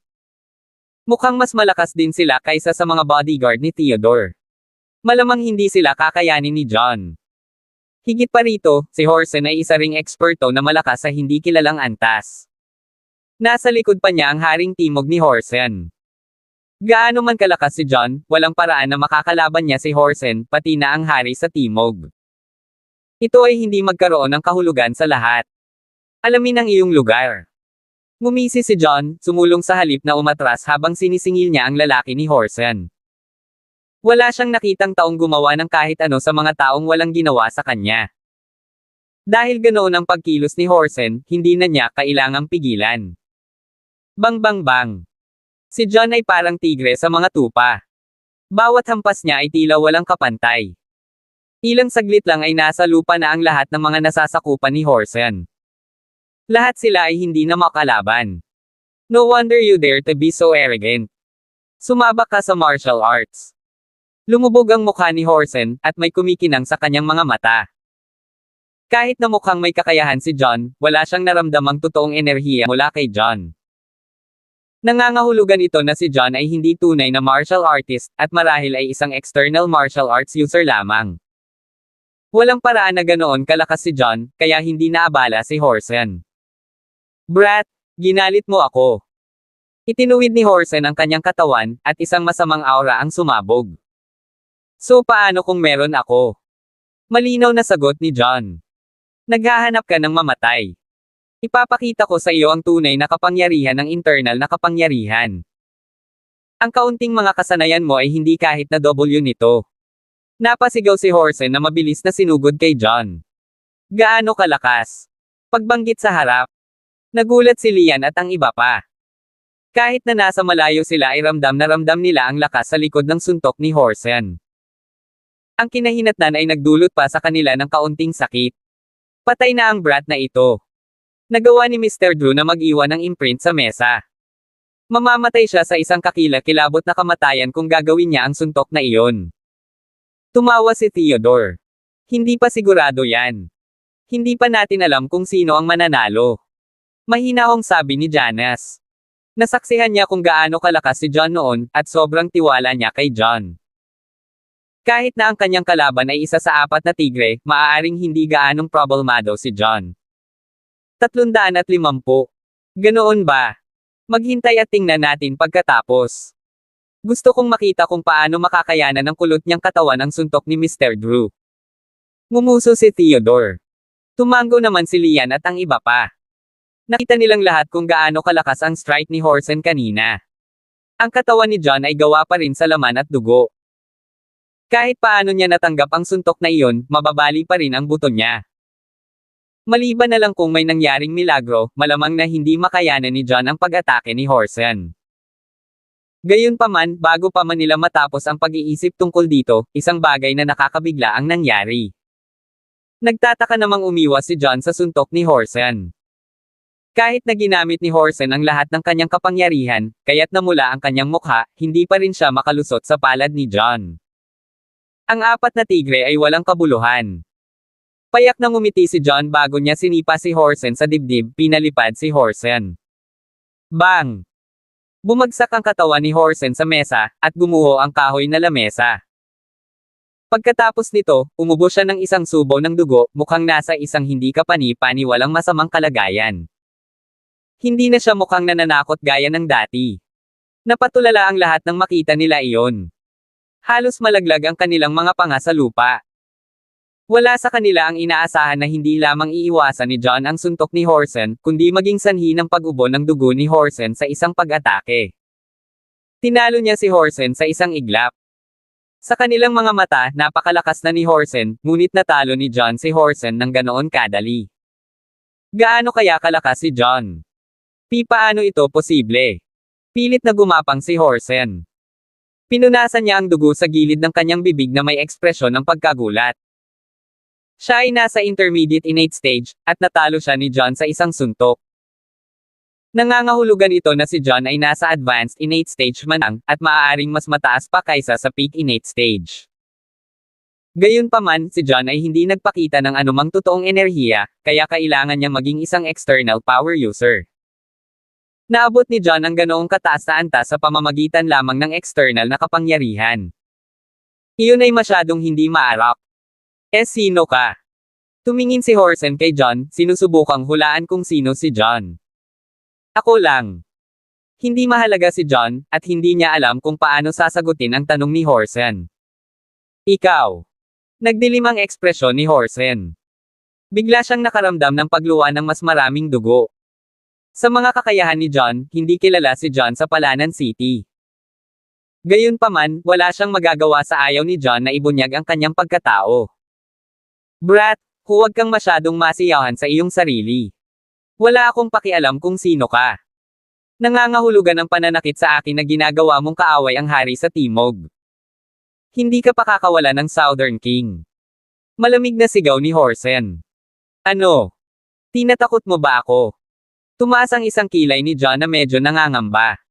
Speaker 1: Mukhang mas malakas din sila kaysa sa mga bodyguard ni Theodore. Malamang hindi sila kakayanin ni John. Higit pa rito, si Horsen ay isa ring eksperto na malakas sa hindi kilalang antas. Nasa likod pa niya ang haring timog ni Horsen. Gaano man kalakas si John, walang paraan na makakalaban niya si Horsen, pati na ang hari sa timog. Ito ay hindi magkaroon ng kahulugan sa lahat. Alamin ang iyong lugar. Ngumisi si John, sumulong sa halip na umatras habang sinisingil niya ang lalaki ni Horsen. Wala siyang nakitang taong gumawa ng kahit ano sa mga taong walang ginawa sa kanya. Dahil ganoon ang pagkilos ni Horsen, hindi na niya kailangang pigilan. Bang bang bang. Si John ay parang tigre sa mga tupa. Bawat hampas niya ay tila walang kapantay. Ilang saglit lang ay nasa lupa na ang lahat ng mga nasasakupan ni Horsen. Lahat sila ay hindi na makalaban. No wonder you dare to be so arrogant. Sumabak ka sa martial arts. Lumubog ang mukha ni Horsen, at may kumikinang sa kanyang mga mata. Kahit na mukhang may kakayahan si John, wala siyang naramdamang totoong enerhiya mula kay John. Nangangahulugan ito na si John ay hindi tunay na martial artist, at marahil ay isang external martial arts user lamang. Walang paraan na ganoon kalakas si John, kaya hindi naabala si Horsen. Brat, ginalit mo ako. Itinuwid ni Horsen ang kanyang katawan, at isang masamang aura ang sumabog. So paano kung meron ako? Malinaw na sagot ni John. Naghahanap ka ng mamatay. Ipapakita ko sa iyo ang tunay na kapangyarihan ng internal na kapangyarihan. Ang kaunting mga kasanayan mo ay hindi kahit na W nito. Napasigaw si Horsen na mabilis na sinugod kay John. Gaano kalakas? Pagbanggit sa harap. Nagulat si Lian at ang iba pa. Kahit na nasa malayo sila ay ramdam na ramdam nila ang lakas sa likod ng suntok ni Horsen. Ang kinahinatnan ay nagdulot pa sa kanila ng kaunting sakit. Patay na ang brat na ito. Nagawa ni Mr. Drew na mag-iwan ng imprint sa mesa. Mamamatay siya sa isang kakilakilabot na kamatayan kung gagawin niya ang suntok na iyon. Tumawa si Theodore. Hindi pa sigurado yan. Hindi pa natin alam kung sino ang mananalo. Mahinahong sabi ni Janice. Nasaksihan niya kung gaano kalakas si John noon, at sobrang tiwala niya kay John. Kahit na ang kanyang kalaban ay isa sa 4 na tigre, maaaring hindi gaanong problemado si John. 350. Ganoon ba? Maghintay at tingnan natin pagkatapos. Gusto kong makita kung paano makakayanan ng kulot niyang katawan ang suntok ni Mr. Drew. Ngumuso si Theodore. Tumango naman si Lian at ang iba pa. Nakita nilang lahat kung gaano kalakas ang strike ni Horsen kanina. Ang katawan ni John ay gawa pa rin sa laman at dugo. Kahit paano niya natanggap ang suntok na iyon, mababali pa rin ang buto niya. Maliban na lang kung may nangyaring milagro, malamang na hindi makayanan ni John ang pag-atake ni Horsen. Gayunpaman, bago pa man nila matapos ang pag-iisip tungkol dito, isang bagay na nakakabigla ang nangyari. Nagtataka namang umiwas si John sa suntok ni Horsen. Kahit na ginamit ni Horsen ang lahat ng kanyang kapangyarihan, kaya't namula ang kanyang mukha, hindi pa rin siya makalusot sa palad ni John. Ang 4 na tigre ay walang kabuluhan. Payak na ngumiti si John bago niya sinipa si Horsen sa dibdib, pinalipad si Horsen. Bang! Bumagsak ang katawan ni Horsen sa mesa, at gumuho ang kahoy na lamesa. Pagkatapos nito, umubo siya ng isang subo ng dugo, mukhang nasa isang hindi kapani-pani walang masamang kalagayan. Hindi na siya mukhang nananakot gaya ng dati. Napatulala ang lahat nang makita nila iyon. Halos malaglag ang kanilang mga panga sa lupa. Wala sa kanila ang inaasahan na hindi lamang iiwasan ni John ang suntok ni Horsen, kundi maging sanhi ng pag-ubo ng dugo ni Horsen sa isang pag-atake. Tinalo niya si Horsen sa isang iglap. Sa kanilang mga mata, napakalakas na ni Horsen, ngunit natalo ni John si Horsen ng ganoon kadali. Gaano kaya kalakas si John? Paano ito posible? Pilit na gumapang si Horsen. Pinunasan niya ang dugo sa gilid ng kanyang bibig na may ekspresyon ng pagkagulat. Siya ay nasa intermediate innate stage, at natalo siya ni John sa isang suntok. Nangangahulugan ito na si John ay nasa advanced innate stage man at maaaring mas mataas pa kaysa sa peak innate stage. Gayunpaman, si John ay hindi nagpakita ng anumang totoong enerhiya, kaya kailangan niyang maging isang external power user. Naabot ni John ang ganoong kataas na antas sa pamamagitan lamang ng external na kapangyarihan. Iyon ay masyadong hindi maarap. Sino ka? Tumingin si Horsen kay John, sinusubukang hulaan kung sino si John. Ako lang. Hindi mahalaga si John, at hindi niya alam kung paano sasagutin ang tanong ni Horsen. Ikaw. Nagdilim ang ekspresyon ni Horsen. Bigla siyang nakaramdam ng pagluwa ng mas maraming dugo. Sa mga kakayahan ni John, hindi kilala si John sa Palanan City. Gayunpaman, wala siyang magagawa sa ayaw ni John na ibunyag ang kanyang pagkatao. Brat, huwag kang masyadong masiyahan sa iyong sarili. Wala akong pakialam kung sino ka. Nangangahulugan ang pananakit sa akin na ginagawa mong kaaway ang hari sa timog. Hindi ka pakakawala ng Southern King. Malamig na sigaw ni Horsen. Ano? Tinatakot mo ba ako? Tumaas ang isang kilay ni John na medyo nangangamba.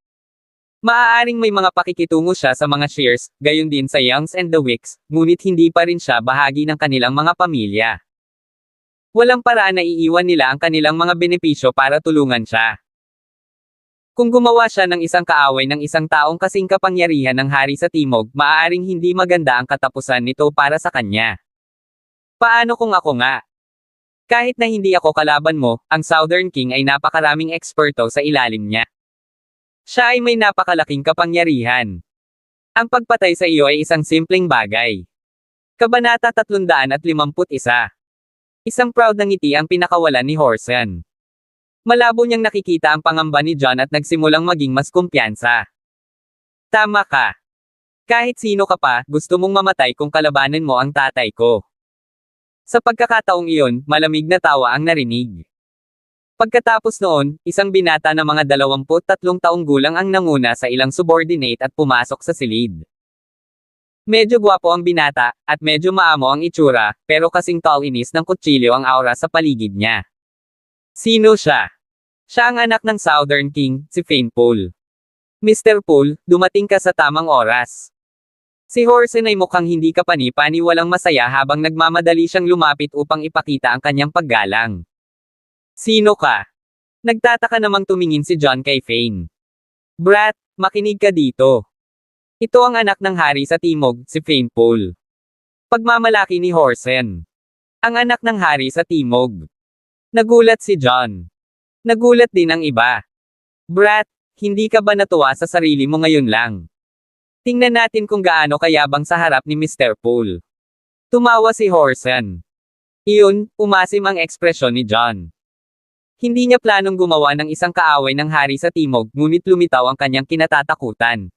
Speaker 1: Maaaring may mga pakikitungo siya sa mga Shears, gayon din sa Youngs and the Wicks, ngunit hindi pa rin siya bahagi ng kanilang mga pamilya. Walang paraan na iiwan nila ang kanilang mga benepisyo para tulungan siya. Kung gumawa siya ng isang kaaway ng isang taong kasing kapangyarihan ng hari sa Timog, maaaring hindi maganda ang katapusan nito para sa kanya. Paano kung ako nga? Kahit na hindi ako kalaban mo, ang Southern King ay napakaraming eksperto sa ilalim niya. Siya ay may napakalaking kapangyarihan. Ang pagpatay sa iyo ay isang simpleng bagay. Kabanata 351. Isang proud na ngiti ang pinakawalan ni Horson. Malabo niyang nakikita ang pangamba ni John at nagsimulang maging mas kumpiyansa. Tama ka. Kahit sino ka pa, gusto mong mamatay kung kalabanin mo ang tatay ko. Sa pagkakataong iyon, malamig na tawa ang narinig. Pagkatapos noon, isang binata na mga 23 taong gulang ang nanguna sa ilang subordinate at pumasok sa silid. Medyo gwapo ang binata, at medyo maamo ang itsura, pero kasing tall-inis ng kutsilyo ang aura sa paligid niya. Sino siya? Siya ang anak ng Southern King, si Fane Poole. Mr. Poole, dumating ka sa tamang oras. Si Horson ay mukhang hindi kapani-paniwalang masaya habang nagmamadali siyang lumapit upang ipakita ang kanyang paggalang. Sino ka? Nagtataka namang tumingin si John kay Fane. Brat, makinig ka dito. Ito ang anak ng hari sa Timog, si Fane Poole. Pagmamalaki ni Horson. Ang anak ng hari sa Timog. Nagulat si John. Nagulat din ang iba. Brat, hindi ka ba natuwa sa sarili mo ngayon lang? Tingnan natin kung gaano kayabang sa harap ni Mr. Poole. Tumawa si Horson. Iyon, umasim ang ekspresyon ni John. Hindi niya planong gumawa ng isang kaaway ng hari sa Timog, ngunit lumitaw ang kanyang kinatatakutan.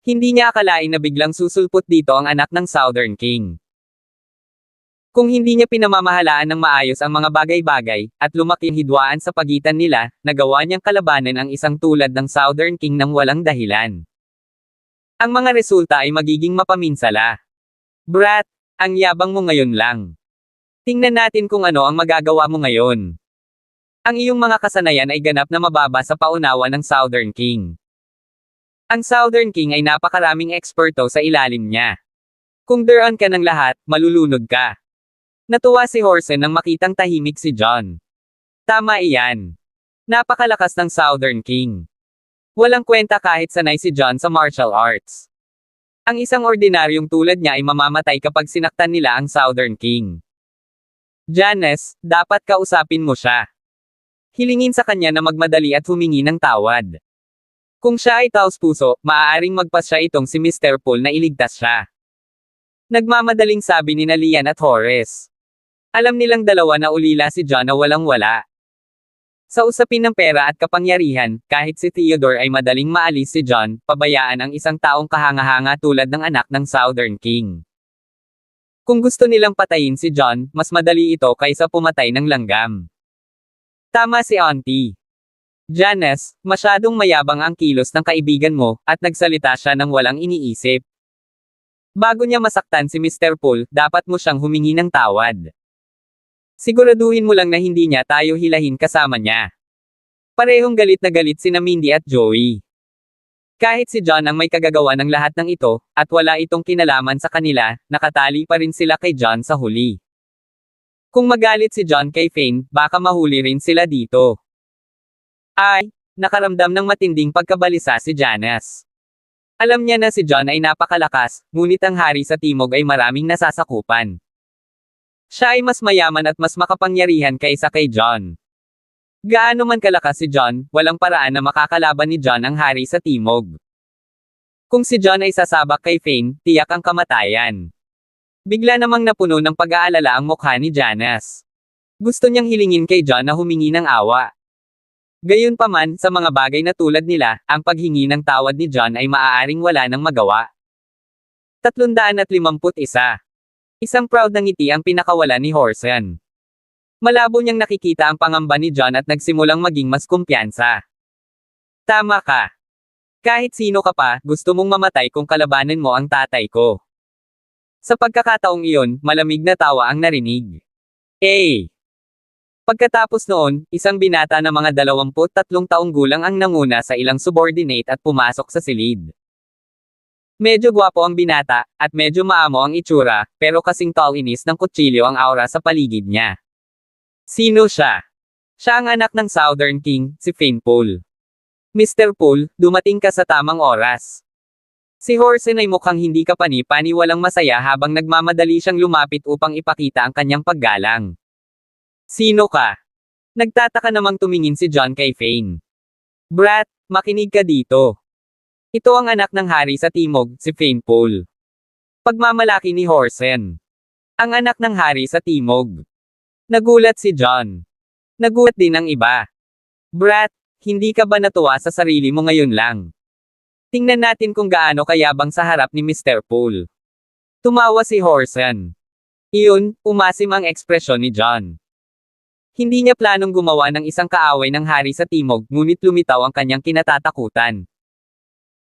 Speaker 1: Hindi niya akalain na biglang susulpot dito ang anak ng Southern King. Kung hindi niya pinamamahalaan ng maayos ang mga bagay-bagay, at lumaki ang hidwaan sa pagitan nila, nagawa niyang kalabanin ang isang tulad ng Southern King nang walang dahilan. Ang mga resulta ay magiging mapaminsala. Brat, ang yabang mo ngayon lang. Tingnan natin kung ano ang magagawa mo ngayon. Ang iyong mga kasanayan ay ganap na mababa sa paunawa ng Southern King. Ang Southern King ay napakaraming eksperto sa ilalim niya. Kung daran ka ng lahat, malulunod ka. Natuwa si Horson nang makitang tahimik si John. Tama iyan. Napakalakas ng Southern King. Walang kwenta kahit sanay si John sa martial arts. Ang isang ordinaryong tulad niya ay mamamatay kapag sinaktan nila ang Southern King. Janice, dapat kausapin mo siya. Hilingin sa kanya na magmadali at humingi ng tawad. Kung siya ay taos-puso, maaaring magpasya itong si Mr. Poole na iligtas siya. Nagmamadaling sabi ni Lian at Horace. Alam nilang dalawa na ulila si John na walang-wala. Sa usapin ng pera at kapangyarihan, kahit si Theodore ay madaling maalis si John, pabayaan ang isang taong kahanga-hanga tulad ng anak ng Southern King. Kung gusto nilang patayin si John, mas madali ito kaysa pumatay ng langgam. Tama si Auntie. Janice, masyadong mayabang ang kilos ng kaibigan mo, at nagsalita siya ng walang iniisip. Bago niya masaktan si Mr. Poole, dapat mo siyang humingi ng tawad. Siguraduhin mo lang na hindi niya tayo hilahin kasama niya. Parehong galit na galit sina Mindy at Joey. Kahit si John ang may kagagawa ng lahat ng ito, at wala itong kinalaman sa kanila, nakatali pa rin sila kay John sa huli. Kung magalit si John kay Fane, baka mahuli rin sila dito. Ay, nakaramdam ng matinding pagkabalisa si Janice. Alam niya na si John ay napakalakas, ngunit ang hari sa Timog ay maraming nasasakupan. Siya ay mas mayaman at mas makapangyarihan kaysa kay John. Gaano man kalakas si John, walang paraan na makakalaban ni John ang hari sa Timog. Kung si John ay sasabak kay Fane, tiyak ang kamatayan. Bigla namang napuno ng pag-aalala ang mukha ni Janice. Gusto niyang hilingin kay John na humingi ng awa. Gayunpaman, sa mga bagay na tulad nila, ang paghingi ng tawad ni John ay maaaring wala nang magawa. 351. Isang proud na ngiti ang pinakawala ni Horson. Malabo niyang nakikita ang pangamba ni John at nagsimulang maging mas kumpiyansa. Tama ka. Kahit sino ka pa, gusto mong mamatay kung kalabanin mo ang tatay ko. Sa pagkakataong iyon, malamig na tawa ang narinig. Pagkatapos noon, isang binata na mga 23 taong gulang ang nanguna sa ilang subordinate at pumasok sa silid. Medyo gwapo ang binata, at medyo maamo ang itsura, pero kasing tall-inis ng kutsilyo ang aura sa paligid niya. Sino siya? Siya ang anak ng Southern King, si Fane Poole. Mr. Poole, dumating ka sa tamang oras. Si Horsen ay mukhang hindi kapani-paniwalang masaya habang nagmamadali siyang lumapit upang ipakita ang kanyang paggalang. Sino ka? Nagtataka namang tumingin si John kay Fane. Brat, makinig ka dito. Ito ang anak ng hari sa timog, si Fane Poole. Pagmamalaki ni Horsen. Ang anak ng hari sa timog. Nagulat si John. Nagulat din ang iba. Brat, hindi ka ba natuwa sa sarili mo ngayon lang? Tingnan natin kung gaano kayabang sa harap ni Mr. Poole. Tumawa si Horsen. Iyon, umasim ang ekspresyon ni John. Hindi niya planong gumawa ng isang kaaway ng hari sa timog, ngunit lumitaw ang kanyang kinatatakutan.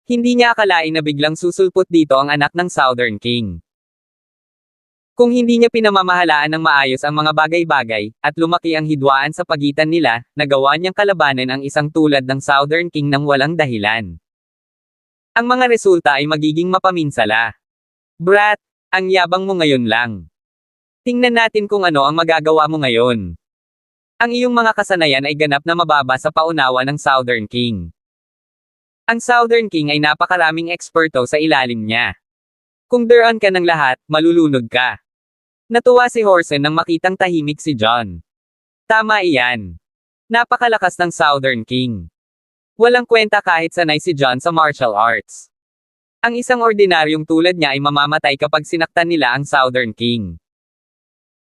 Speaker 1: Hindi niya akalain na biglang susulpot dito ang anak ng Southern King. Kung hindi niya pinamamahalaan ng maayos ang mga bagay-bagay, at lumaki ang hidwaan sa pagitan nila, nagawa niyang kalabanan ang isang tulad ng Southern King nang walang dahilan. Ang mga resulta ay magiging mapaminsala. Brat, ang yabang mo ngayon lang. Tingnan natin kung ano ang magagawa mo ngayon. Ang iyong mga kasanayan ay ganap na mababa sa paunawa ng Southern King. Ang Southern King ay napakaraming eksperto sa ilalim niya. Kung daran ka ng lahat, malulunod ka. Natuwa si Horsen nang makitang tahimik si John. Tama iyan. Napakalakas ng Southern King. Walang kwenta kahit sanay si John sa martial arts. Ang isang ordinaryong tulad niya ay mamamatay kapag sinaktan nila ang Southern King.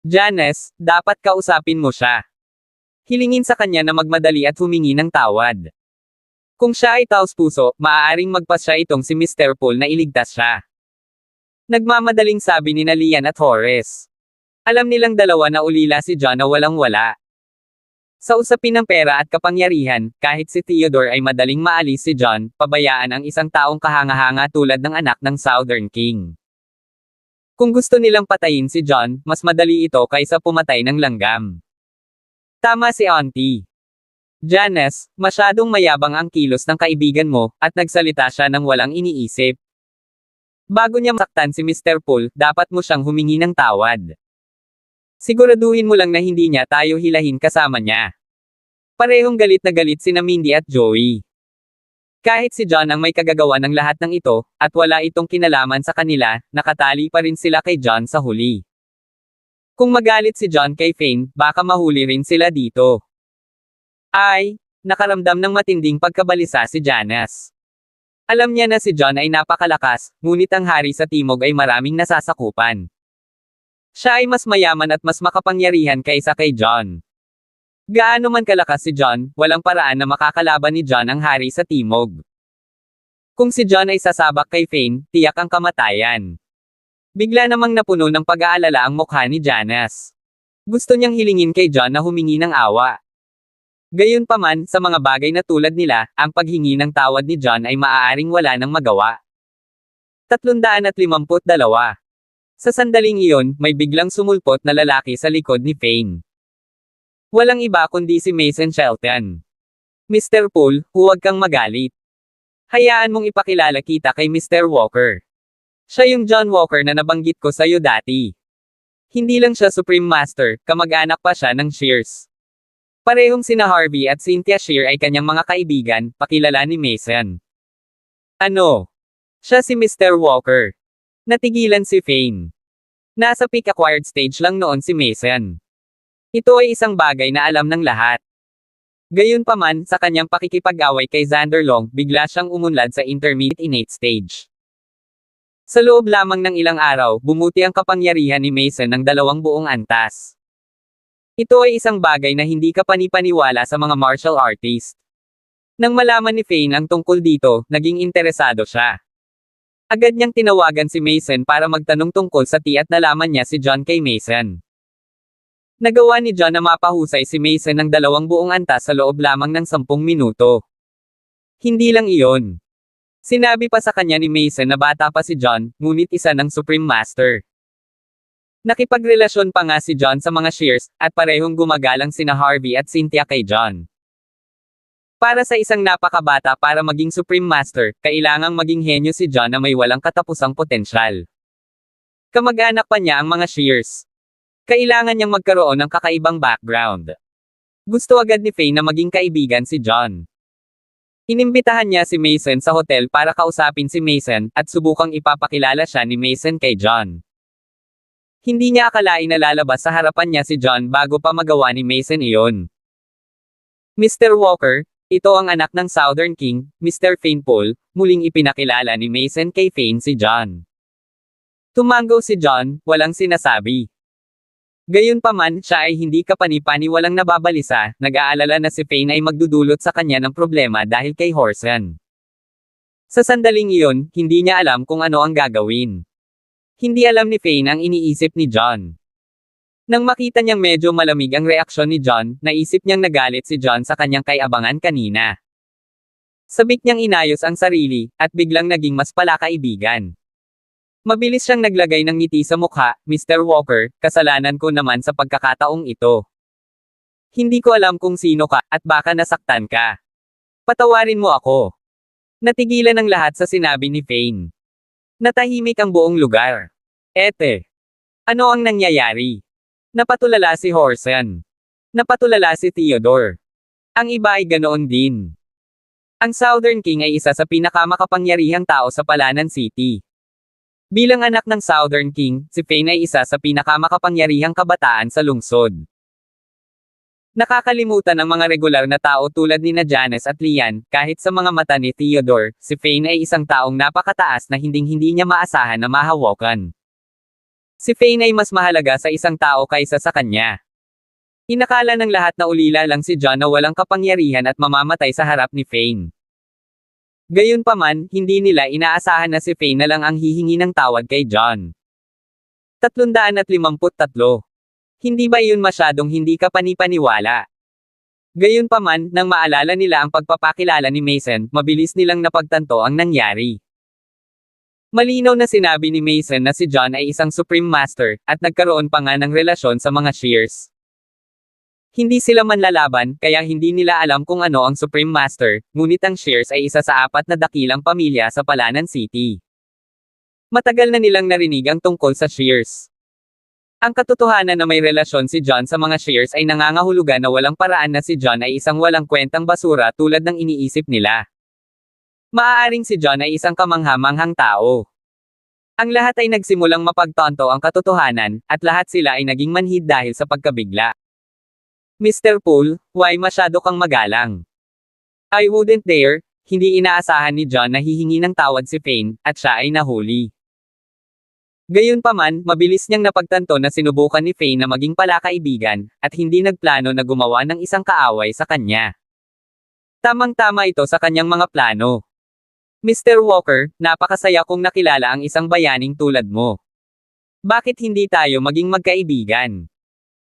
Speaker 1: Janice, dapat kausapin mo siya. Hilingin sa kanya na magmadali at humingi ng tawad. Kung siya ay taos-puso, maaaring magpasya itong si Mr. Poole na iligtas siya. Nagmamadaling sabi ni Lian at Horace. Alam nilang dalawa na ulila si John na walang-wala. Sa usapin ng pera at kapangyarihan, kahit si Theodore ay madaling maalis si John, pabayaan ang isang taong kahanga-hanga tulad ng anak ng Southern King. Kung gusto nilang patayin si John, mas madali ito kaysa pumatay ng langgam. Tama si Auntie. Janice, masyadong mayabang ang kilos ng kaibigan mo, at nagsalita siya ng walang iniisip. Bago niya masaktan si Mr. Poole, dapat mo siyang humingi ng tawad. Siguraduhin mo lang na hindi niya tayo hilahin kasama niya. Parehong galit na galit sina Mindy at Joey. Kahit si John ang may kagagawa ng lahat ng ito, at wala itong kinalaman sa kanila, nakatali pa rin sila kay John sa huli. Kung magalit si John kay Fane, baka mahuli rin sila dito. Ay, nakaramdam ng matinding pagkabalisa si Janice. Alam niya na si John ay napakalakas, ngunit ang hari sa timog ay maraming nasasakupan. Siya ay mas mayaman at mas makapangyarihan kaysa kay John. Gaano man kalakas si John, walang paraan na makakalaban ni John ang hari sa timog. Kung si John ay sasabak kay Fane, tiyak ang kamatayan. Bigla namang napuno ng pag-aalala ang mukha ni Janice. Gusto niyang hilingin kay John na humingi ng awa. Gayunpaman, sa mga bagay na tulad nila, ang paghingi ng tawad ni John ay maaaring wala nang magawa. 352. Sa sandaling iyon, may biglang sumulpot na lalaki sa likod ni Fane. Walang iba kundi si Mason Shelton. Mr. Poole, huwag kang magalit. Hayaan mong ipakilala kita kay Mr. Walker. Siya yung John Walker na nabanggit ko sa'yo dati. Hindi lang siya Supreme Master, kamag-anak pa siya ng Shears. Parehong sina Harvey at Cynthia Shear ay kanyang mga kaibigan, pakilala ni Mason. Ano? Siya si Mr. Walker. Natigilan si Fane. Nasa peak acquired stage lang noon si Mason. Ito ay isang bagay na alam ng lahat. Gayunpaman, sa kanyang pakikipag-away kay Xander Long, bigla siyang umunlad sa intermediate innate stage. Sa loob lamang ng ilang araw, bumuti ang kapangyarihan ni Mason ng 2 buong antas. Ito ay isang bagay na hindi ka panipaniwala sa mga martial artist. Nang malaman ni Fane ang tungkol dito, naging interesado siya. Agad niyang tinawagan si Mason para magtanong tungkol sa at nalaman niya si John kay Mason. Nagawa ni John na mapahusay si Mason ng 2 buong antas sa loob lamang ng 10 minuto. Hindi lang iyon. Sinabi pa sa kanya ni Mason na bata pa si John, ngunit isa ng Supreme Master. Nakipagrelasyon pa nga si John sa mga Shears, at parehong gumagalang sina Harvey at Cynthia kay John. Para sa isang napakabata para maging Supreme Master, kailangang maging henyo si John na may walang katapusang potensyal. Kamag-anak pa niya ang mga Shears. Kailangan niyang magkaroon ng kakaibang background. Gusto agad ni Fane na maging kaibigan si John. Inimbitahan niya si Mason sa hotel para kausapin si Mason at subukang ipapakilala siya ni Mason kay John. Hindi niya akalain na lalabas sa harapan niya si John bago pa magawa ni Mason iyon. Mr. Walker, ito ang anak ng Southern King, Mr. Fane Paul, muling ipinakilala ni Mason kay Fane si John. Tumango si John, walang sinasabi. Gayunpaman, siya ay hindi kapani-paniwalang nababalisa, nag-aalala na si Fane ay magdudulot sa kanya ng problema dahil kay Horson. Sa sandaling iyon, hindi niya alam kung ano ang gagawin. Hindi alam ni Fane ang iniisip ni John. Nang makita niyang medyo malamig ang reaksyon ni John, naisip niyang nagalit si John sa kanyang kay-abangan kanina. Sabik niyang inayos ang sarili, at biglang naging mas palakaibigan. Mabilis siyang naglagay ng ngiti sa mukha, Mr. Walker, kasalanan ko naman sa pagkakataong ito. Hindi ko alam kung sino ka, at baka nasaktan ka. Patawarin mo ako. Natigilan ang lahat sa sinabi ni Fane. Natahimik ang buong lugar. Ete. Ano ang nangyayari? Napatulala si Horson. Napatulala si Theodore. Ang iba ay ganoon din. Ang Southern King ay isa sa pinakamakapangyarihang tao sa Palanan City. Bilang anak ng Southern King, si Fane ay isa sa pinakamakapangyarihang kabataan sa lungsod. Nakakalimutan ng mga regular na tao tulad ni Janice at Lian, kahit sa mga mata ni Theodore, si Fane ay isang taong napakataas na hinding-hindi niya maasahan na mahawakan. Si Fane ay mas mahalaga sa isang tao kaysa sa kanya. Inakala ng lahat na ulila lang si John na walang kapangyarihan at mamamatay sa harap ni Fane. Gayunpaman, hindi nila inaasahan na si Fane na lang ang hihingi ng tawad kay John. 353. Hindi ba iyon masyadong hindi ka panipaniwala? Gayunpaman, nang maalala nila ang pagpapakilala ni Mason, mabilis nilang napagtanto ang nangyari. Malinaw na sinabi ni Mason na si John ay isang Supreme Master, at nagkaroon pa nga ng relasyon sa mga Shears. Hindi sila manlalaban, kaya hindi nila alam kung ano ang Supreme Master, ngunit ang Shears ay isa sa 4 na dakilang pamilya sa Palanan City. Matagal na nilang narinig ang tungkol sa Shears. Ang katotohanan na may relasyon si John sa mga Shears ay nangangahulugan na walang paraan na si John ay isang walang kwentang basura tulad ng iniisip nila. Maaaring si John ay isang kamangha-manghang tao. Ang lahat ay nagsimulang mapagtanto ang katotohanan, at lahat sila ay naging manhid dahil sa pagkabigla. Mr. Poole, why masyado kang magalang? I wouldn't dare. Hindi inaasahan ni John na hihingi ng tawad si Fane, at siya ay nahuli. Gayunpaman, mabilis niyang napagtanto na sinubukan ni Fane na maging palakaibigan, at hindi nagplano na gumawa ng isang kaaway sa kanya. Tamang-tama ito sa kanyang mga plano. Mr. Walker, napakasaya kong nakilala ang isang bayaning tulad mo. Bakit hindi tayo maging magkaibigan?